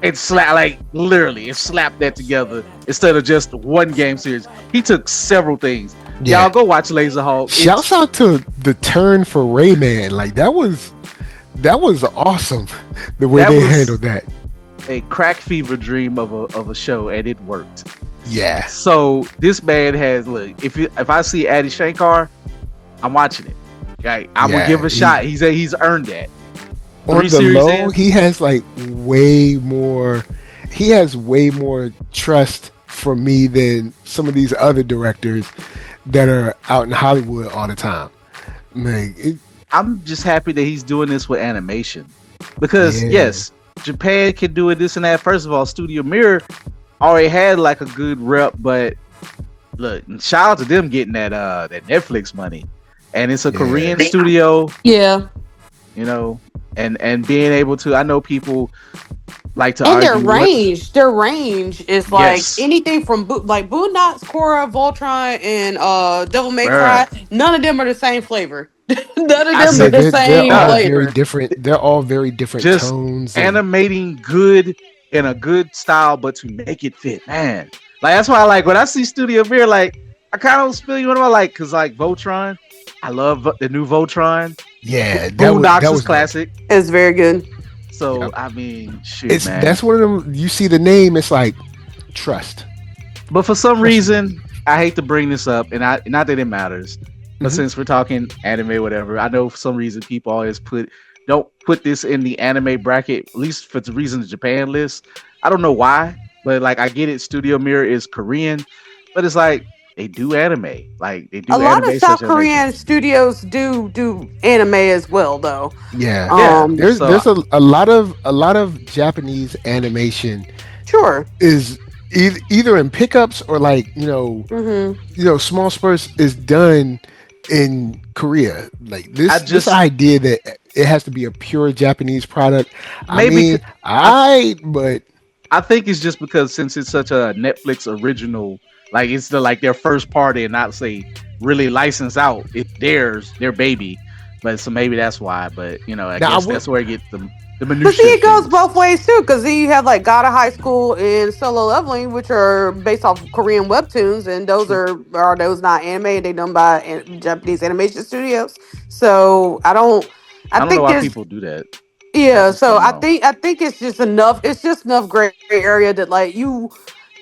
and slapped that together instead of just one game series. He took several things. Yeah. Y'all go watch Laserhawk. Shouts out to the turn for Rayman. Like that was awesome. The way That they was handled that. a crack fever dream of a show, and it worked. Yeah. So this man has look. If I see Adi Shankar, I'm watching it. Right, I'm gonna Yeah, give a shot. He's earned that. On Three the series low, in. he has like way more. He has way more trust for me than some of these other directors that are out in Hollywood all the time. Man, I'm just happy that he's doing this with animation because yeah, yes, Japan can do it this and that. First of all, Studio Mirror already had like a good rep, but look, shout out to them getting that Netflix money, and it's a yeah, Korean studio, Yeah. you know, and being able to. I know people like to And argue what. their range is like Yes, anything from like Boondocks, Korra, Voltron, and Devil May bruh. Cry. None of them are the same flavor. None of I them are yeah. said the They're same no. all very flavor. different. They're all very different Just tones and animating good. in a good style, but to make it fit, man. Like that's why I like when I see Studio Mirror, like I kind of feel you know like because like Voltron, I love the new Voltron. Yeah, Boondocks that is was good. classic. It's very good. So Yep. I mean, shoot, It's man. that's one of them. You see the name, it's like trust, But for some trust me. reason, I hate to bring this up, and I not that it matters, but Hmm. since we're talking anime, whatever, I know for some reason people always don't put this in the anime bracket, at least for the reason the Japan list. I don't know why, but like I get it. Studio Mirror is Korean, but it's like they do anime, like they A do lot of anime South such animation. Korean studios do anime as well, though. Yeah, Yeah, so there's a lot of Japanese animation Sure. is either in pickups or like Hmm. small spurts is done in Korea. Like I this just idea that it has to be a pure Japanese product. I maybe mean, I but I think it's just because since it's such a Netflix original, like it's like their first party and not say really licensed out. It's theirs, their baby. But so maybe that's why. But I now I guess will. that's where I get the But see, minutia of it goes things. both ways too, because then you have like God of High School and Solo Leveling, which are based off of Korean webtoons, and those True. are those not anime? They done by Japanese animation studios. So I don't. I I don't know think why there's people do that. I yeah. just So don't I know. think I think it's just enough. It's just enough gray area that like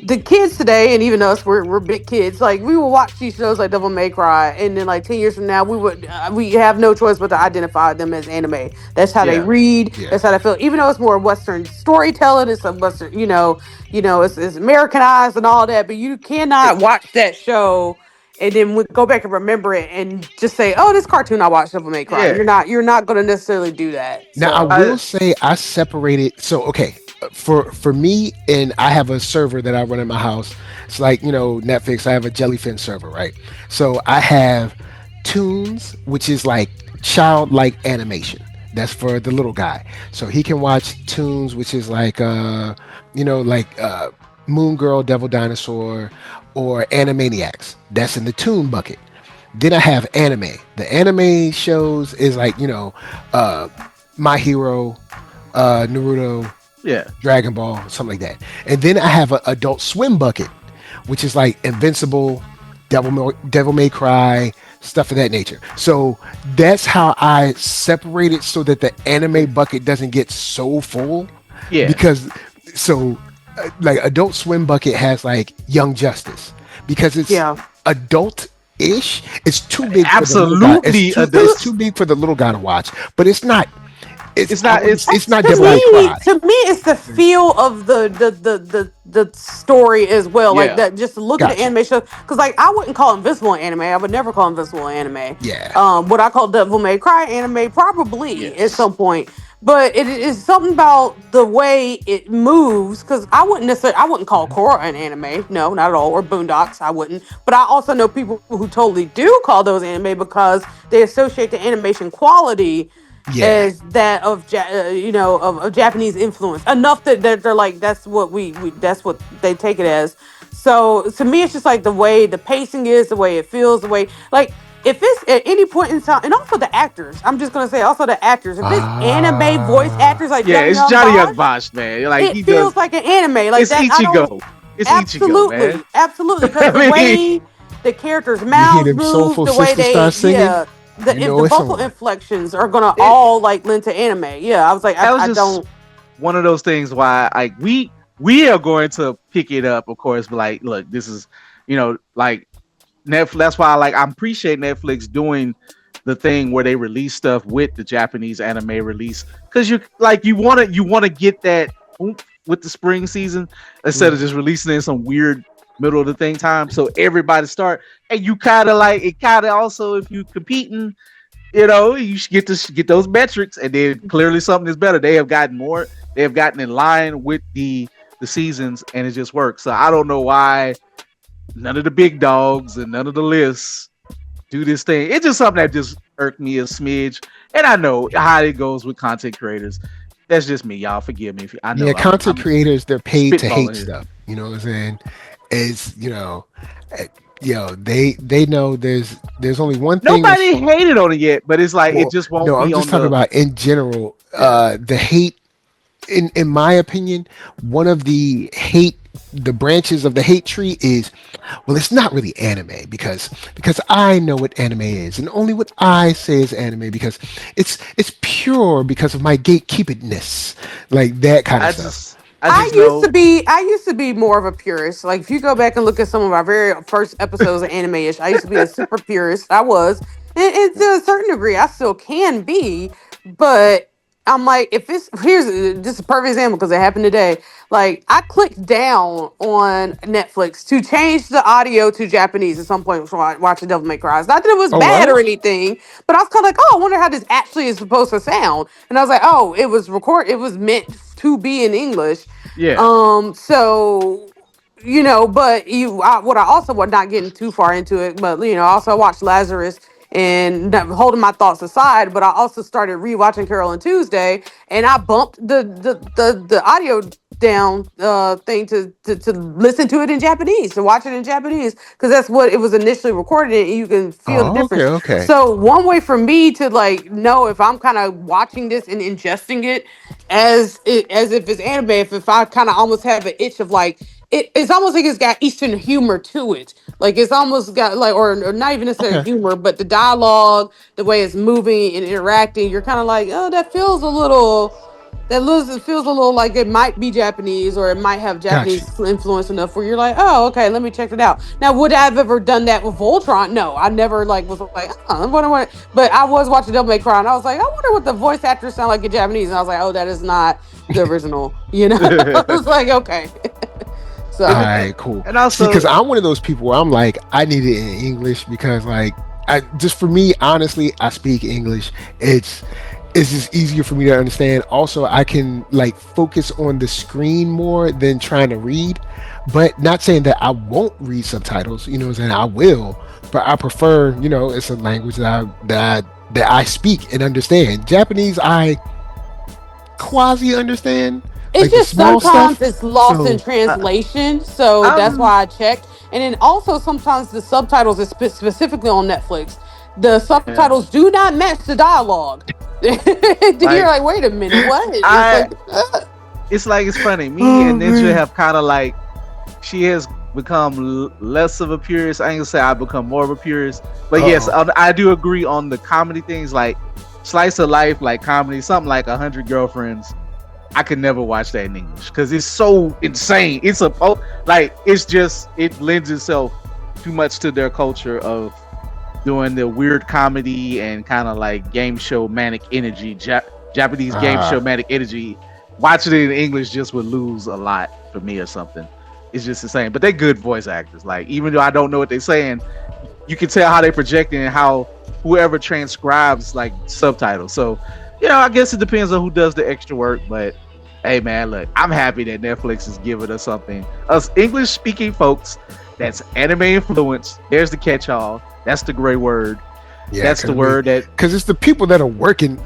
the kids today, and even us, we're big kids. Like we will watch these shows like Devil May Cry, and then like 10 years from now, we have no choice but to identify them as anime. That's how they Yeah. read. Yeah. That's how they feel. Even though it's more Western storytelling, it's a Western, it's Americanized and all that. But you It, cannot watch that show and then go back and remember it and just say, "Oh, this cartoon I watched, Devil May Cry." yeah. You're not going to necessarily do that. Now I So will I say I separated. So okay, for me, and I have a server that I run in my house. It's like Netflix. I have a Jellyfin server, right? So I have Tunes, which is like childlike animation. That's for the little guy. So he can watch Tunes, which is like Moon Girl, Devil Dinosaur, or Animaniacs. That's in the Tune bucket. Then I have anime. The anime shows is like uh, My Hero, Naruto, yeah. Dragon Ball, something like that. And then I have an Adult Swim bucket, which is like Invincible, Devil May Cry, stuff of that nature. So that's how I separate it so that the anime bucket doesn't get so full. Yeah. Because so like Adult Swim bucket has like Young Justice because it's yeah. adult-ish. It's too big for the little guy. It's Absolutely too adult. it's too big for the little guy to watch. But it's not. It's It's I not wouldn't. it's It's That's not to Devil May me. Cry. To me, it's the feel of the story as well. Like yeah. that. Just look at the Gotcha. animation because, like, I wouldn't call Invisible anime. I would never call Invisible anime. Yeah. What I call Devil May Cry anime, probably at Yes. some point. But it is something about the way it moves because I wouldn't call Mhm. Korra an anime. No, not at all. Or Boondocks, I wouldn't. But I also know people who totally do call those anime because they associate the animation quality Yeah. as that of of Japanese influence enough that they're like that's what we that's what they take it as. So to me, it's just like the way the pacing is, the way it feels, the way like if it's at any point in time, and also the actors. I'm just gonna say also the actors. If it's anime voice Ah. actors like Yeah, Johnny it's Young Johnny Young Bosch, Bosch, man. Like it he does feels like an anime like it's that. I don't Ichigo. It's Ichigo, man. absolutely, absolutely because I the mean, way the characters' You hear mouths them move, soulful the way sisters they start singing. yeah You the know it's vocal on. inflections are gonna it all like lend to anime. Yeah, I was like, that was I just don't. one of those things why like we are going to pick it up, of course, but like look, this is like Netflix. That's why I appreciate Netflix doing the thing where they release stuff with the Japanese anime release because you want to get that oomph with the spring season instead of Mhm. just releasing it in some weird middle of the thing time. So everybody start and you kind of like it. Kind of also if you competing, you should get those metrics, and then clearly something is better. They have gotten more. They have gotten in line with the seasons, and it just works. So I don't know why none of the big dogs and none of the lists do this thing. It's just something that just irked me a smidge. And I know how it goes with content creators. That's just me, y'all. Forgive me. If I Yeah, know content I'm creators, they're paid to hate spitballing here. stuff. You know what I'm saying? It's eh, they know there's only one thing that's Nobody hated on it yet, but it's like it well, just won't no, I'm be just on talking the about in general. yeah. The hate in my opinion, one of the branches of the hate tree is, well, it's not really anime because I know what anime is, and only what I say is anime because it's pure because of my gatekeepedness, like that kind of I stuff. just I just know. I used to be more of a purist. Like if you go back and look at some of our very first episodes of Anime-ish, I used to be a super purist. I was. And to a certain degree I still can be, but I'm like, if it's here's just a perfect example because it happened today. Like I clicked down on Netflix to change the audio to Japanese at some point before I watched The Devil May Cry. It's not that it was Oh, bad word? or anything, but I was kind of like, oh, I wonder how this actually is supposed to sound. And I was like, oh, it was meant to be in English. Yeah. So but what I also was not getting too far into it, but I also watched Lazarus and not holding my thoughts aside, but I also started rewatching Carol and Tuesday, and I bumped the audio down thing to listen to it in Japanese, to watch it in Japanese, because that's what it was initially recorded in, and you can feel the Oh, okay, difference. okay. So one way for me to like know if I'm kind of watching this and ingesting it as if it's anime, if I kind of almost have an itch of like it's almost like it's got Eastern humor to it. Like it's almost got like, or not even necessarily Okay. humor, but the dialogue, the way it's moving and interacting, you're kind of like, oh, that feels a little. It feels a little like it might be Japanese, or it might have Got you. Japanese influence enough where you're like, oh, okay, let me check it out. Now, would I have ever done that with Voltron? No, I never like was like, I wonder what. But I was watching Devil May Cry, and I was like, I wonder what the voice actors sound like in Japanese, and I was like, oh, that is not the original. I was like, okay. All and, So and right, cool. and See, because also, I'm one of those people where I'm like, I need it in English because, like, I just for me, honestly, I speak English. It's just easier for me to understand. Also, I can like focus on the screen more than trying to read. But not saying that I won't read subtitles. You know what I'm saying? I will, but I prefer. It's a language that I speak and understand. Japanese, I quasi understand, it's like the just small sometimes stuff. it's lost in So, translation. So that's I'm why I checked. And then also sometimes the subtitles, specifically on Netflix, the yeah, subtitles do not match the dialogue. You're like like, wait a minute, what? It's I. like, It's like it's funny. Me oh and Ninja man. have kind of like she has become less of a purist. I ain't gonna say I become more of a purist, but yes, Uh-oh. I do agree on the comedy things like slice of life, like comedy, something like 100 Girlfriends. I could never watch that in English because it's so insane. It's like it's just it lends itself too much to their culture of doing the weird comedy and kind of like game show manic energy, Japanese game show Ah, manic energy. Watching it in English just would lose a lot for me or something. It's just the same, but they're good voice actors. Like even though I don't know what they're saying, you can tell how they're projecting and how whoever transcribes like subtitles. So, I guess it depends on who does the extra work. But hey, man, look, I'm happy that Netflix is giving us something. Us English speaking folks that's anime influence. There's the catch all. That's the gray word. yeah, That's the because word that it's the people that are working.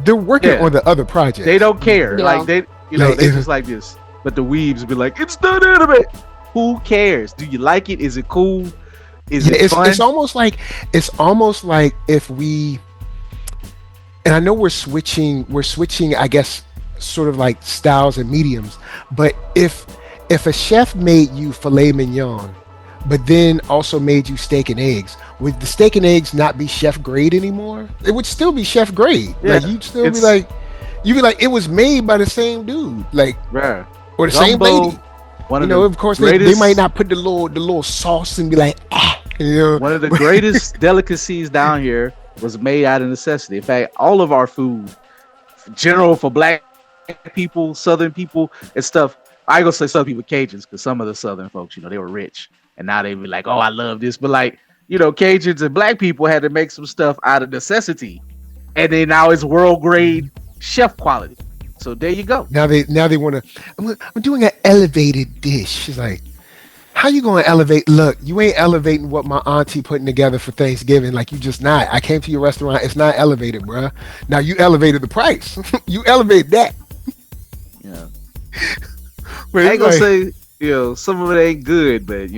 They're working yeah on the other they projects. don't care. Like yeah. Like, they just like this. But the weebs be like, it's not anime. Who cares? Do you like it? Is it cool? Is yeah, it it's fun? almost like if we, and I know we're switching, I guess, sort of like styles and mediums. But if a chef made you filet mignon, but then also made you steak and eggs, would the steak and eggs not be chef grade anymore? It would still be chef grade. Like Yeah, you'd still be it's like, it was made by the same dude, like, rare. or the same lady. Gumbo, one of the Of course they might greatest not put the little sauce and be like, you know. one of the greatest delicacies down here was made out of necessity. In fact, all of our food, general for black people, southern people, and stuff. I ain't gonna say southern people Cajuns because some of the southern folks, they were rich, and now they be like, "Oh, I love this," but like, Cajuns and black people had to make some stuff out of necessity, and then now it's world grade chef quality. So there you go. Now they want to. I'm doing an elevated dish. She's like, how you going to elevate? Look, you ain't elevating what my auntie putting together for Thanksgiving. Like you just not. I came to your restaurant. It's not elevated, bruh. Now you elevated the price. You elevate that. Yeah, But I it's ain't gonna like, say some of it ain't good, but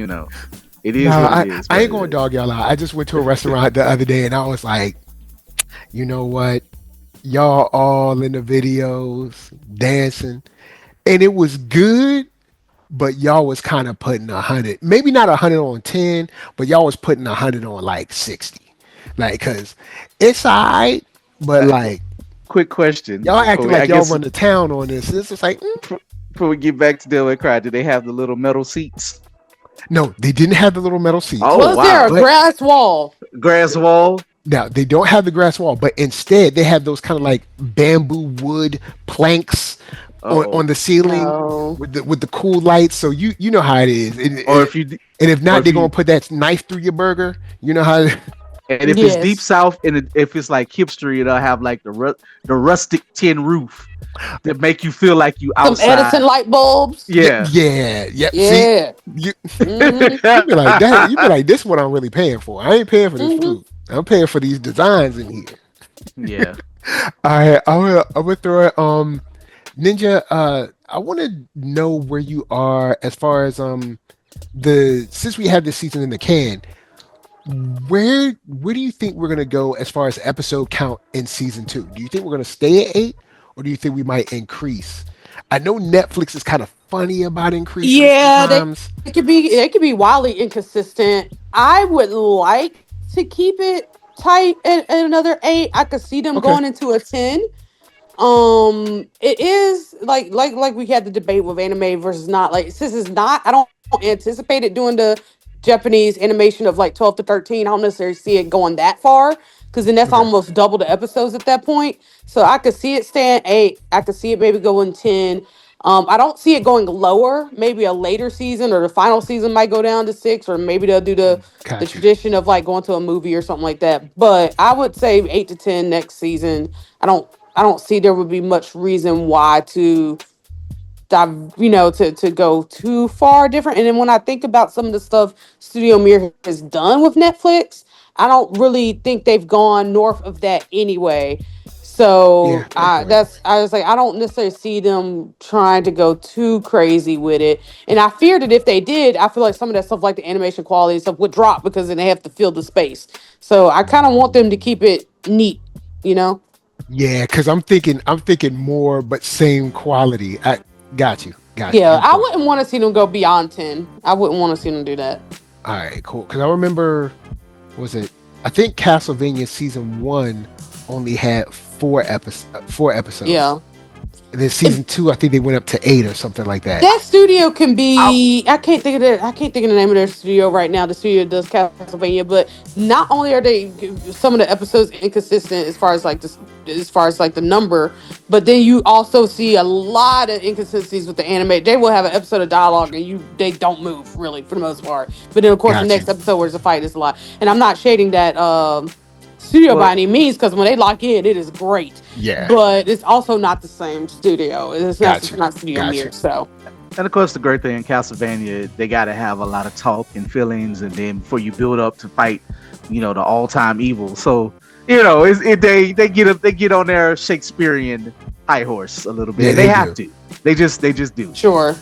it no, is what it is, I man. ain't going to dog y'all out. I just went to a restaurant the other day and I was like, you know what? y'all all in the videos dancing, and it was good. But y'all was kind of putting 100, maybe not 100 on 10, but y'all was putting 100 on like 60, like because it's alright, but Uh, like quick question y'all before acting we, I like y'all guess run the town on this. It's just like before we get back to Devil May Cry, do they have the little metal seats? no, they didn't have the little metal seats, Oh Was there a wow, but grass wall? grass wall. now they don't have the grass wall, but instead they have those kind of like bamboo wood planks Uh on oh. the ceiling No. with the cool lights. So you know how it is. Or if you d- And if or not, if they're gonna you put that knife through your burger. You know how? and if it's deep Yes. south and if it's like hipstery, it'll have like the rustic tin roof to make you feel like you Some Edison outside. light bulbs. Yeah, Yeah. yeah, yep. See, Yeah. you Mm-hmm. you be like that. You be like, this is what I'm really paying for. I ain't paying for this Mm-hmm. food. I'm paying for these designs in here. Yeah. All right, I will throw it. Ninja. I want to know where you are as far as the since we have this season in the can. Where do you think we're gonna go as far as episode count in season two? Do you think we're gonna stay at 8, or do you think we might increase? I know Netflix is kind of funny about increasing Yeah, sometimes. they could be wildly inconsistent. I would like to keep it tight at another 8. I could see them Okay. going into a 10. It is like we had the debate with anime versus not. Like since it's not, I don't anticipate it doing the Japanese animation of like 12 to 13. I don't necessarily see it going that far because then that's Okay. almost double the episodes at that point. So I could see it staying 8. I could see it maybe going 10. I don't see it going lower. Maybe a later season or the final season might go down to 6, or maybe they'll do the Got you. tradition of like going to a movie or something like that. But I would say 8 to 10 next season. I don't see there would be much reason why to to go too far different. And then when I think about some of the stuff Studio Mir has done with Netflix, I don't really think they've gone north of that anyway. Yeah, So fair point. I was like, I don't necessarily see them trying to go too crazy with it. And I fear that if they did, I feel like some of that stuff like the animation quality and stuff would drop because then they have to fill the space. So I kind of want them to keep it neat, you know? Yeah, because I'm thinking more, but same quality. I got you. Got you. Yeah, Good I point. wouldn't want to see them go beyond 10. I wouldn't want to see them do that. All right, cool. Because I remember, was it? I think Castlevania season one only had 4 episodes, Yeah. and then season two, I think they went up to 8 or something like that. That studio can I, be. I can't think of the name of their studio right now. The studio does Castlevania, but not only are they some of the episodes inconsistent as far as like this, as far as like the number, but then you also see a lot of inconsistencies with the anime. They will have an episode of dialogue and they don't move really for the most part. But then of course the Got you. next episode where there's a fight is a lot. And I'm not shading that studio by well, any means because when they lock in, it is great. Yeah. But it's also not the same studio. Got It's you. not Studio Got you. Mir. So. and of course the great thing in Castlevania, they got to have a lot of talk and feelings, and then before you build up to fight, the all time evil. So they get on their Shakespearean high horse a little bit, Yeah, and they they have do. to. They just do. Sure.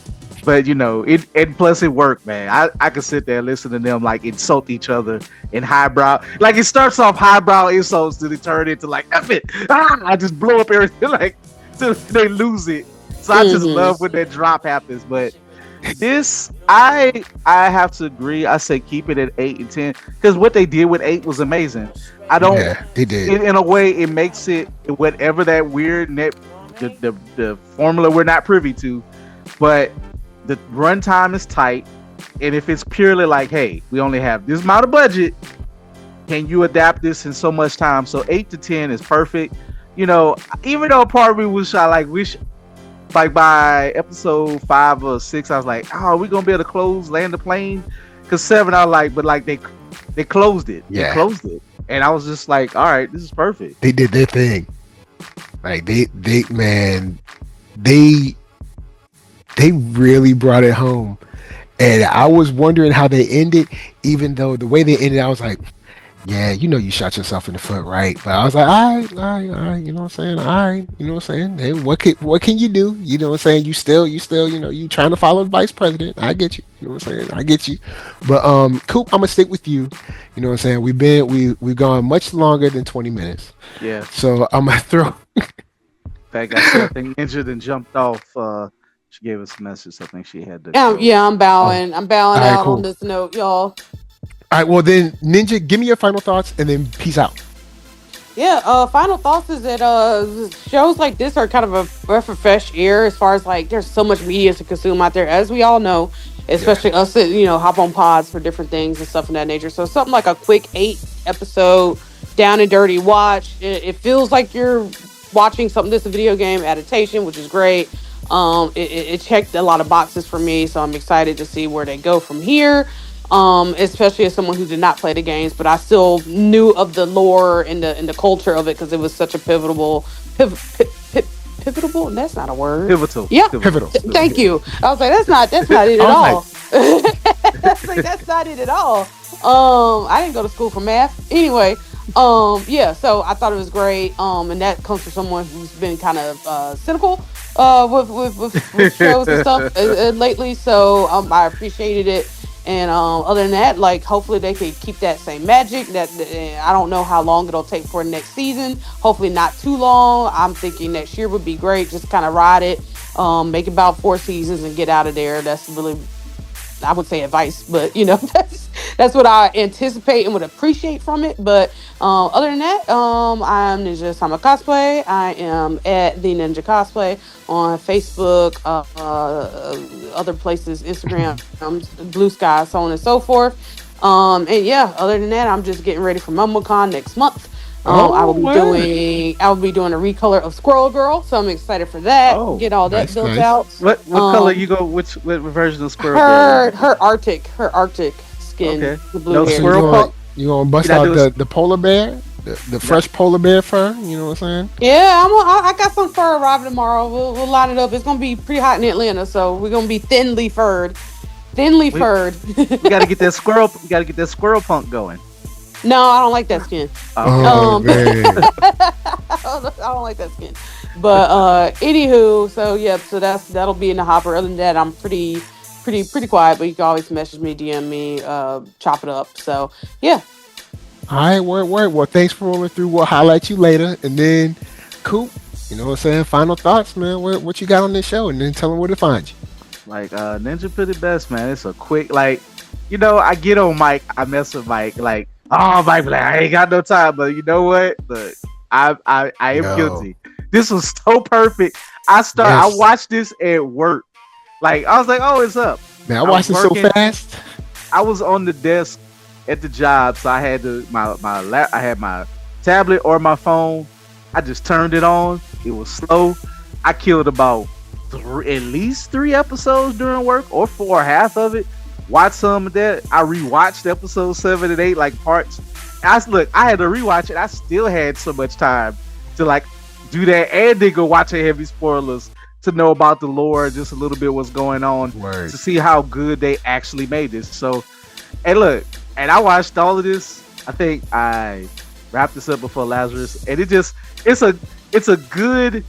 But it and plus it worked, man. I could sit there and listen to them like insult each other in highbrow. Like it starts off highbrow insults, then it turn into like F it. I just blow up everything like till they lose it. So I just Hmm. love when that drop happens. But this I have to agree. I say keep it at 8 and 10 because what they did with 8 was amazing. I don't Yeah, they did. in a way it makes it whatever that weird net the formula we're not privy to, but the runtime is tight, and if it's purely like, hey, we only have this amount of budget, can you adapt this in so much time? So 8 to 10 is perfect. Even though part of me wish like by episode 5 or 6, I was like, oh, are we gonna be able to land the plane? Because 7, I was like, but like they closed it. They Yeah, closed it, and I was just like, all right, this is perfect. they did their thing. Like they man, they they really brought it home. And I was wondering how they ended, even though the way they ended, I was like, Yeah, you know you shot yourself in the foot, right? But I was like, all right, you know what I'm saying? All right, you know what I'm saying? Hey, what can you do? You know what I'm saying? You still, you trying to follow the vice president. I get you. You know what I'm saying? I get you. But Coop, I'm gonna stick with you. You know what I'm saying? We've gone much longer than 20 minutes. Yes. So I'm gonna throw. In fact, I see. I think injured and jumped off. She gave us a message. I think she had to Yeah, go. yeah, I'm Oh, bowing. I'm bowing all right, out on cool. this note, y'all. All right, well then, Ninja, give me your final thoughts and then peace out. Yeah, final thoughts is that shows like this are kind of a breath of fresh air as far as like there's so much media to consume out there, as we all know, Yeah. especially us that, hop on pods for different things and stuff in that nature. So something like a quick 8 episode down and dirty watch. It feels like you're watching something that's a video game adaptation, which is great. It checked a lot of boxes for me, so I'm excited to see where they go from here. Especially as someone who did not play the games, but I still knew of the lore and the culture of it because it was such a pivotal. That's not a word. Pivotal. Yeah, Pivotal. Pivotal. thank you. I was like, that's not it I at was like, all. I was like, that's not it at all. I didn't go to school for math anyway. Yeah, so I thought it was great. And that comes from someone who's been kind of cynical with shows and stuff lately. So I appreciated it. And other than that, like hopefully they could keep that same magic. I don't know how long it'll take for next season. Hopefully not too long. I'm thinking next year would be great. Just kind of ride it, make about 4 seasons and get out of there. That's really, I would say, advice, but that's what I anticipate and would appreciate from it. But other than that, I'm Ninja Sama Cosplay. I am at the Ninja Cosplay on Facebook, other places, Instagram, Blue Sky, so on and so forth. And yeah, other than that, I'm just getting ready for MumbleCon next month. I will Oh, be word. doing a recolor of Squirrel Girl, so I'm excited for that. Oh, Get all that nice, built nice. out. what color Um, you go? What version of Squirrel Girl you go? her Arctic skin, Okay. the blue No So hair. you squirrel gonna punk. you gonna You bust not out doing? the polar bear, the Not, fresh polar bear fur? You know what I'm saying? Yeah, I got some fur arriving tomorrow. We'll line it up. It's gonna be pretty hot in Atlanta, so we're gonna be thinly furred. Thinly we furred. we got to get that squirrel. We got to get that squirrel punk going. No, I don't like that skin. Okay. Oh Um, man. I don't like that skin. But anywho, so yeah, so that'll be in the hopper. Other than that, I'm pretty quiet. But you can always message me, DM me, chop it up. So yeah. All right, word, word. Well, thanks for rolling through. We'll highlight you later, and then, Coop. You know what I'm saying? Final thoughts, man. What you got on this show, and then tell them where to find you. Like Ninja put it best, man. It's a quick I get on Mike, I mess with Mike, like, oh Mike, like, I ain't got no time, but you know what? Look, I am Yo, guilty. This was so perfect. I yes, watched this at work. Like I was like, oh, it's up. man. I I was watched it so working. fast. I was on the desk at the job, so I had I had my tablet or my phone. I just turned it on. It was slow. I killed about at least 3 episodes during work, or 4, half of it. Watch some of that. I rewatched episode 7 and 8, like parts. I had to rewatch it. I still had so much time to like do that, and then go watch a heavy spoilers to know about the lore, just a little bit what's going on, Word. to see how good they actually made this. So, and look, and I watched all of this. I think I wrapped this up before Lazarus, and it's a good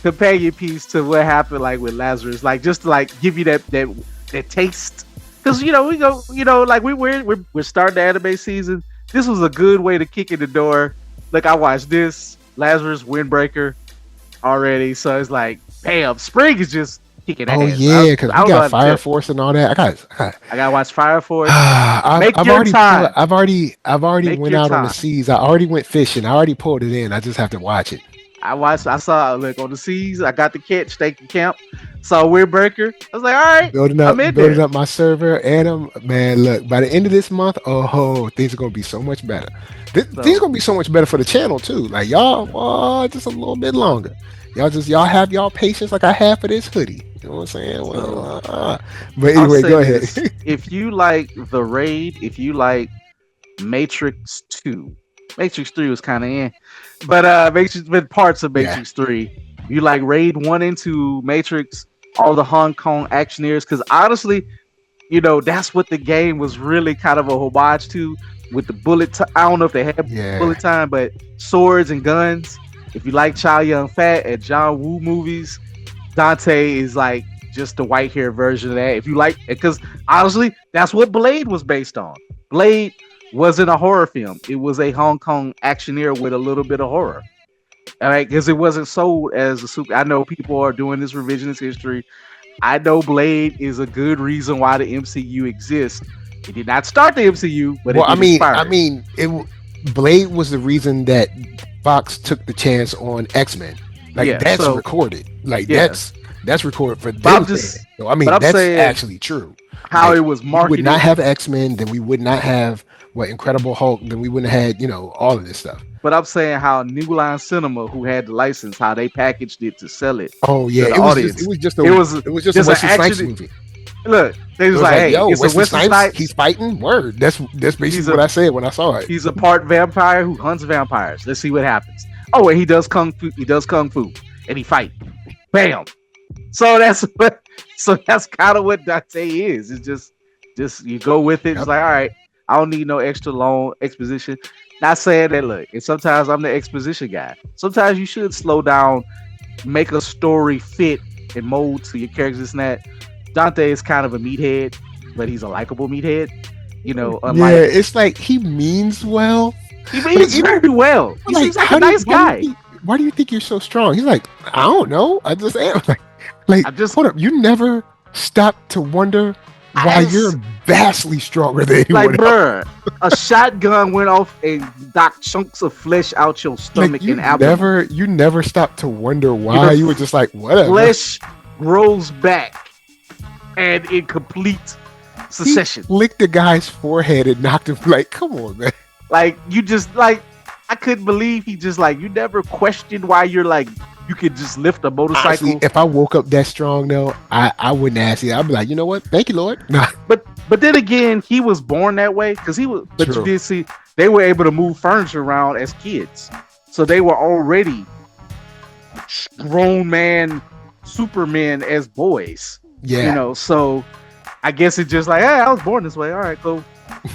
companion piece to what happened like with Lazarus, like just to like give you that taste. Because we go, like we're starting the anime season. This was a good way to kick in the door. Like I watched this Lazarus Windbreaker already, so it's like, bam, spring is just kicking Oh ass. yeah, because I we don't know got how to Fire tell. Force and all that. I gotta watch Fire Force. I've, Make I've your already time. I've already Make went your out on the time. seas. I already went fishing. I already pulled it in. I just have to watch it. I saw look on the seas. I got the catch, thank you, camp. Saw Windbreaker. I was like, all right, I'm in Building there. up my server. Adam, man, look, by the end of this month, oh, things are gonna be so much better. Things are So gonna be so much better for the channel too. Like y'all, just a little bit longer. Y'all have y'all patience like I have for this hoodie. You know what I'm saying? so But I'll anyway, say go ahead. this: if you like the raid, if you like Matrix 2, Matrix 3 was kind of in, but Matrix with parts of Yeah, Matrix 3. You like raid 1 into Matrix, all the Hong Kong actioneers, because honestly, that's what the game was really kind of a homage to. with the bullet. I don't know if they had Yeah. bullet time, but swords and guns. If you like Chow Yun Fat and John Woo movies, Dante is like just the white hair version of that. If you like, because honestly, that's what Blade was based on. Blade wasn't a horror film; it was a Hong Kong actioneer with a little bit of horror. All right, because it wasn't sold as a super. I know people are doing this revisionist history. I know Blade is a good reason why the MCU exists. It did not start the MCU, but Well, it did inspire it. Blade was the reason that Fox took the chance on X-Men. Like Yeah, that's so recorded. Like yeah, that's recorded for but them. I'm just, So I mean, but I'm that's saying actually true. how Like it was we would not marketed. have X-Men, then we would not have Incredible Hulk, then we wouldn't have had all of this stuff. But I'm saying how New Line Cinema, who had the license, how they packaged it to sell it Oh to yeah, the audience. it was just It was a just an Wesley Snipes action. movie. Look, they It was was like, like, hey, yo, it's a Wesley Wesley Snipes, Snipes. he's fighting. Word. That's basically He's a what I said when I saw it. he's a part vampire who hunts vampires. Let's see what happens. Oh, and he does kung fu. He does kung fu, and he fight. Bam. So that's what. So that's kind of what Dante is. It's just you go with it. Yep. It's like, all right, I don't need no extra long exposition. Not saying that. Look, and sometimes I'm the exposition guy. Sometimes you should slow down, make a story fit and mold to your characters and that. Dante is kind of a meathead, but he's a likable meathead. Yeah, Unlike it's like he means well. he means very well. He seems like a nice guy. Why do you think you're so strong? He's like, I don't know. I just am. Like, I'm just hold up. You never stop to wonder why you're vastly stronger than anyone like, else. bruh, a shotgun went off and knocked chunks of flesh out your stomach Like, and abdomen. you never stop to wonder why. You were just like, whatever. Flesh grows back and in complete He succession. licked the guy's forehead and knocked him. Like, come on, man. Like, you just like, I couldn't believe he just like, you never questioned why you're like, you could just lift a motorcycle. Honestly, if I woke up that strong though, I wouldn't ask you. I'd be like, you know what? Thank you, Lord. Nah. But then again, he was born that way because he was. But True. you did see they were able to move furniture around as kids, so they were already grown man Supermen as boys. Yeah. So I guess it's just like, hey, I was born this way. All right, cool.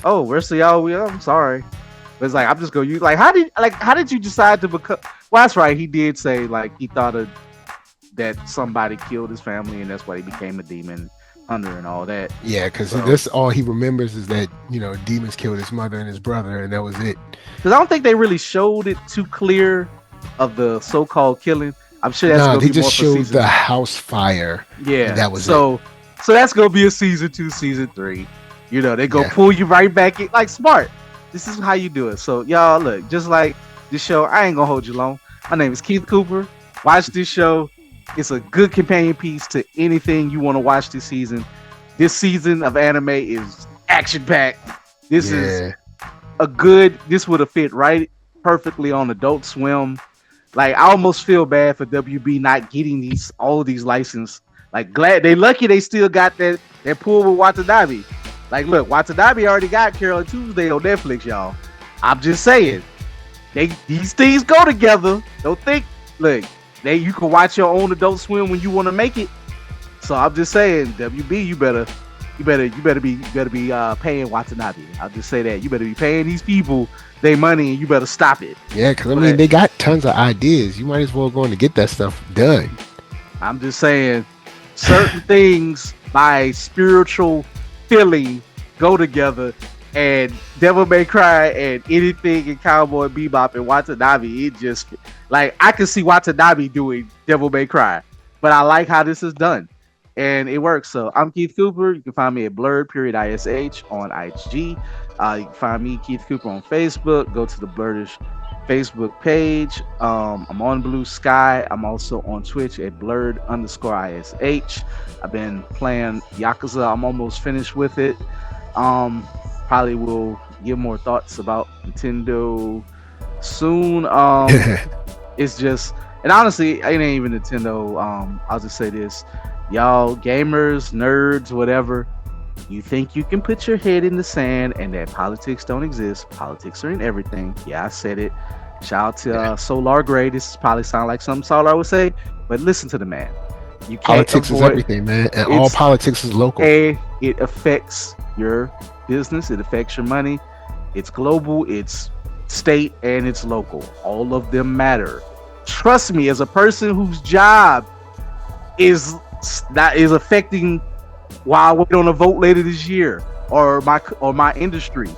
Oh, rest of y'all, I'm sorry. But it's like, I'm just gonna use like how did you decide to become? Well, that's right. He did say like he thought of that somebody killed his family and that's why he became a demon hunter and all that. Yeah, because So- that's all he remembers is that demons killed his mother and his brother, and that was it. Because I don't think they really showed it too clear of the so-called killing. I'm sure that's No, gonna they be more just for showed season. the house fire. Yeah, and that was so that's gonna be a season 2, season 3. They go Yeah. pull you right back in, like smart. This is how you do it. So y'all look, just like this show, I ain't gonna hold you long. My name is Keith Cooper. Watch this show. It's a good companion piece to anything you want to watch this season. This season of anime is action packed. This is this would have fit right perfectly on Adult Swim. Like, I almost feel bad for WB not getting all of these licenses. Like, glad they lucky they still got that pull with Watanabe. Like, look, Watanabe already got Carol and Tuesday on Netflix, y'all. I'm just saying, these things go together. Don't think, look, you can watch your own Adult Swim when you want to make it. So I'm just saying, WB, you better be paying Watanabe. I'll just say that you better be paying these people their money, and you better stop it. Yeah, because I mean, they got tons of ideas. You might as well go in to get that stuff done. I'm just saying, certain things by spiritual feeling go together, and Devil May Cry and anything in Cowboy Bebop and Watanabe, it just like I can see Watanabe doing Devil May Cry, but I like how this is done, and it works. So I'm Keith Cooper. You can find me at blurred.ish on IG. You can find me, Keith Cooper, on Facebook. Go to the Blurdish Facebook page. I'm on Blue Sky. I'm also on Twitch at blurred_ish. I've been playing Yakuza. I'm almost finished with it. Probably will give more thoughts about Nintendo soon. It's just, and honestly, it ain't even Nintendo. I'll just say this, y'all gamers, nerds, whatever. You think you can put your head in the sand and that politics don't exist? Politics are in everything. Yeah, I said it. Shout out to Solar Gray. This probably sound like something Solar would say, but listen to the man. You can't Politics is everything, man, and all politics is local. It affects your business. It affects your money. It's global, it's state, and it's local. All of them matter. Trust me, as a person whose job is that is affecting while I wait on a vote later this year, or my industry.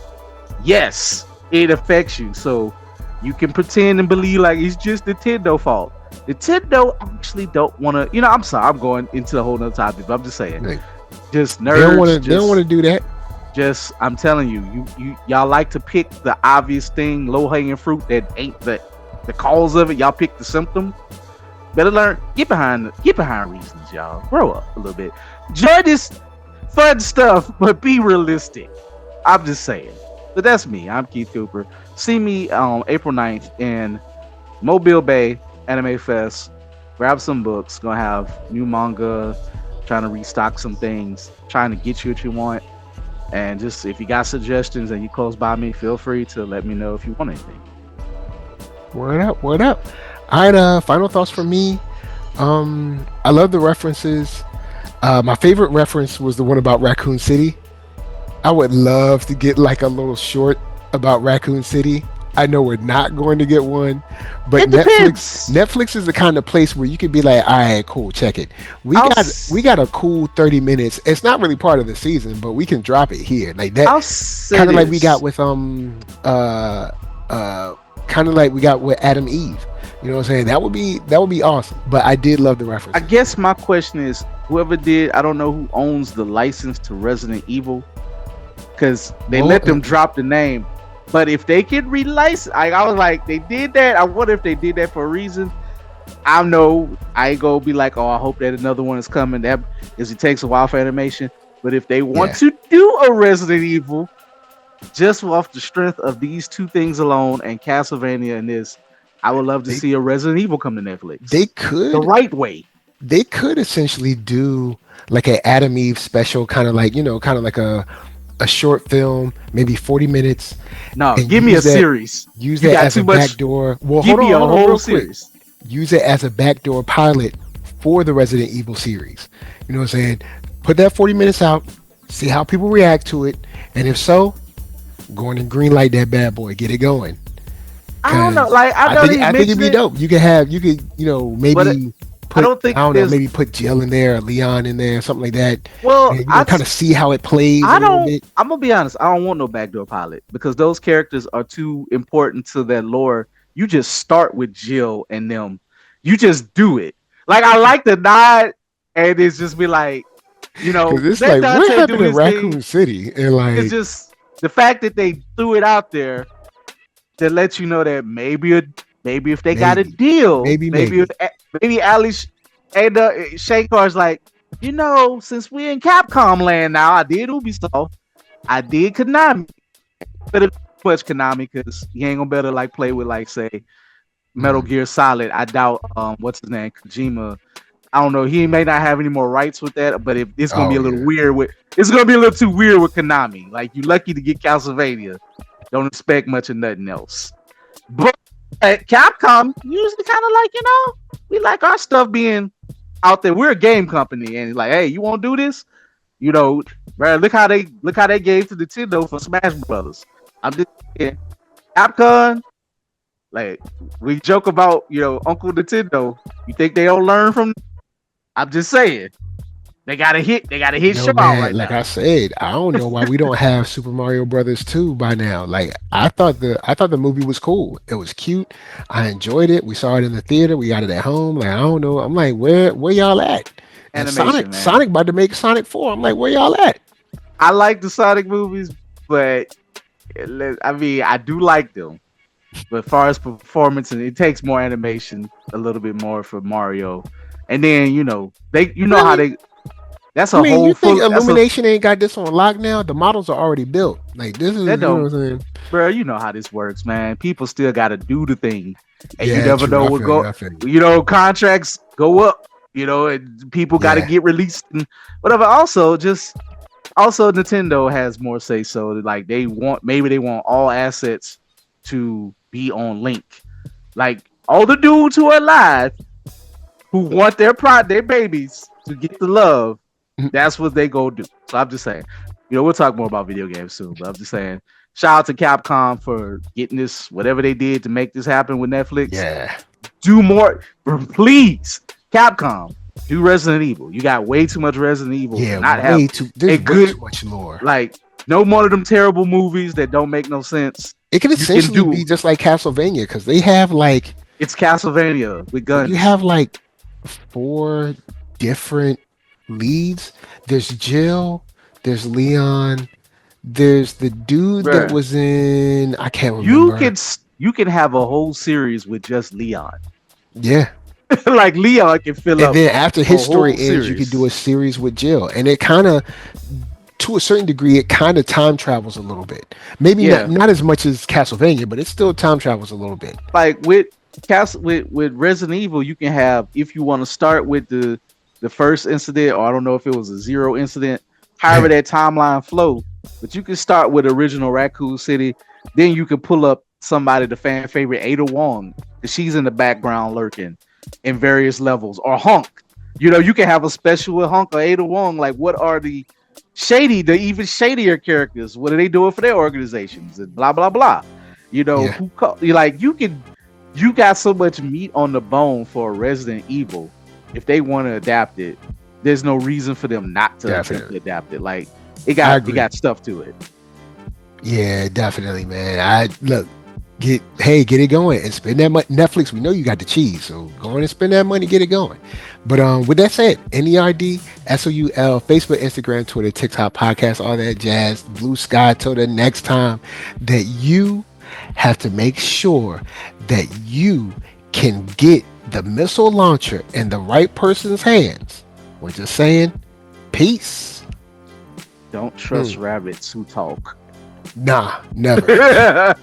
Yes, it affects you. So you can pretend and believe like it's just Nintendo fault. Nintendo actually don't want to. I'm sorry, I'm going into a whole nother topic, but I'm just saying, Like, just they don't want to. nerds. They don't want to do that. I'm telling you, y'all like to pick the obvious thing, low hanging fruit that ain't the cause of it. Y'all pick the symptom. Better learn. Get behind reasons, y'all. Grow up a little bit. Enjoy this fun stuff, but be realistic. I'm just saying. But that's me. I'm Keith Cooper. See me on April 9th in Mobile Bay Anime Fest. Grab some books. Gonna have new manga. Trying to restock some things. Trying to get you what you want. And just if you got suggestions and you close by me, feel free to let me know if you want anything. Word up, word up. All right, final thoughts from me. I love the references. My favorite reference was the one about Raccoon City. I would love to get like a little short about Raccoon City. I know we're not going to get one, but It depends. Netflix is the kind of place where you could be like, all right, cool, check it. We got a cool 30 minutes. It's not really part of the season, but we can drop it here. Like that, I'll say kind of like we this. got with kind of like we got with Adam Eve. You know what I'm saying? That would be awesome. But I did love the reference. I guess my question is, whoever did, I don't know who owns the license to Resident Evil, because they let them drop the name. But if they could relicense, I was like, they did that. I wonder if they did that for a reason. I know I ain't gonna be like, oh, I hope that another one is coming. That is, it takes a while for animation. But if they want to do a Resident Evil, just off the strength of these two things alone and Castlevania and this, I would love to see a Resident Evil come to Netflix. They could the right way. They could essentially do like an Adam Eve special, kind of like a short film, maybe 40 minutes. No, give me a series. Use that as a backdoor. Well, give me a whole series. Use it as a backdoor pilot for the Resident Evil series. You know what I'm saying? Put that 40 minutes out, see how people react to it, and if so, go in and green light that bad boy, get it going. I don't know. Like I think it'd be dope. You could maybe. Maybe put Jill in there, or Leon in there, something like that. Well, I kind of see how it plays. I'm gonna be honest. I don't want no backdoor pilot because those characters are too important to that lore. You just start with Jill and them. You just do it. Like I like the nod, and it's just be like, it's like what happened in Raccoon City, and like it's just the fact that they threw it out there to let you know that maybe if they got a deal, maybe Alice and Shankar's like, since we in Capcom land now, I did Ubisoft, I did Konami, but it's much Konami because he ain't gonna better like play with like say Metal Gear Solid. I doubt what's his name, Kojima. I don't know. He may not have any more rights with that, but if it's gonna be a little weird it's gonna be a little too weird with Konami. Like you lucky to get Castlevania. Don't expect much of nothing else. But at Capcom, usually kind of like, we like our stuff being out there. We're a game company, and like, hey, you want to do this? Bro, look how they gave to Nintendo for Smash Brothers. I'm just saying, Capcom, like we joke about, Uncle Nintendo. You think they don't learn from? I'm just saying. They got a hit show out right like now. I said, I don't know why we don't have Super Mario Brothers 2 by now. Like I thought the movie was cool. It was cute. I enjoyed it. We saw it in the theater. We got it at home. Like I don't know. I'm like, where y'all at? And Sonic about to make Sonic 4. I'm like, where y'all at? I like the Sonic movies, but I mean, I do like them. But as far as performance, and it takes more animation, a little bit more for Mario. And then how they. That's a whole. You think Illumination ain't got this on lock now? The models are already built. Like this is, what I'm saying, bro. You know how this works, man. People still got to do the thing, and you never know what go. Contracts go up. And people got to get released and whatever. Also, Nintendo has more say so. Like they want all assets to be on Link. Like all the dudes who are alive, who want their babies to get the love. That's what they go do. So I'm just saying, we'll talk more about video games soon, but I'm just saying shout out to Capcom for getting this, whatever they did to make this happen with Netflix. Yeah. Do more, please. Capcom, do Resident Evil. You got way too much Resident Evil to not have there's a way good, too much lore. like, no more of them terrible movies that don't make no sense. It can essentially be just like Castlevania because they have like it's Castlevania with guns. You have like 4 different leads. There's Jill, there's Leon, there's the dude that was in I can't remember. You can have a whole series with just Leon. Yeah. Like Leon can fill up. And then after his story ends, series. you could do a series with Jill. And it kind of, to a certain degree, it kind of time travels a little bit. Maybe not as much as Castlevania, but it still time travels a little bit. Like with Resident Evil, you can have, if you want to start with the first incident, or I don't know if it was a 0 incident, however that timeline flow, but you can start with original Raccoon City, then you can pull up somebody, the fan favorite Ada Wong, because she's in the background lurking in various levels, or Hunk. You know, you can have a special with Hunk or Ada Wong. Like, what are the even shadier characters? What are they doing for their organizations? And blah blah blah. You know, you got so much meat on the bone for Resident Evil. If they want to adapt it, there's no reason for them not to adapt it. Like, it got stuff to it. Yeah, definitely, man. Get it going and spend that money. Netflix, we know you got the cheese, so go on and spend that money, get it going. But with that said, NERDSoul, Facebook, Instagram, Twitter, TikTok, podcast, all that jazz, Blue Sky. Till the next time that you have to make sure that you can get the missile launcher in the right person's hands. We're just saying, peace. Don't trust rabbits who talk. Nah, never.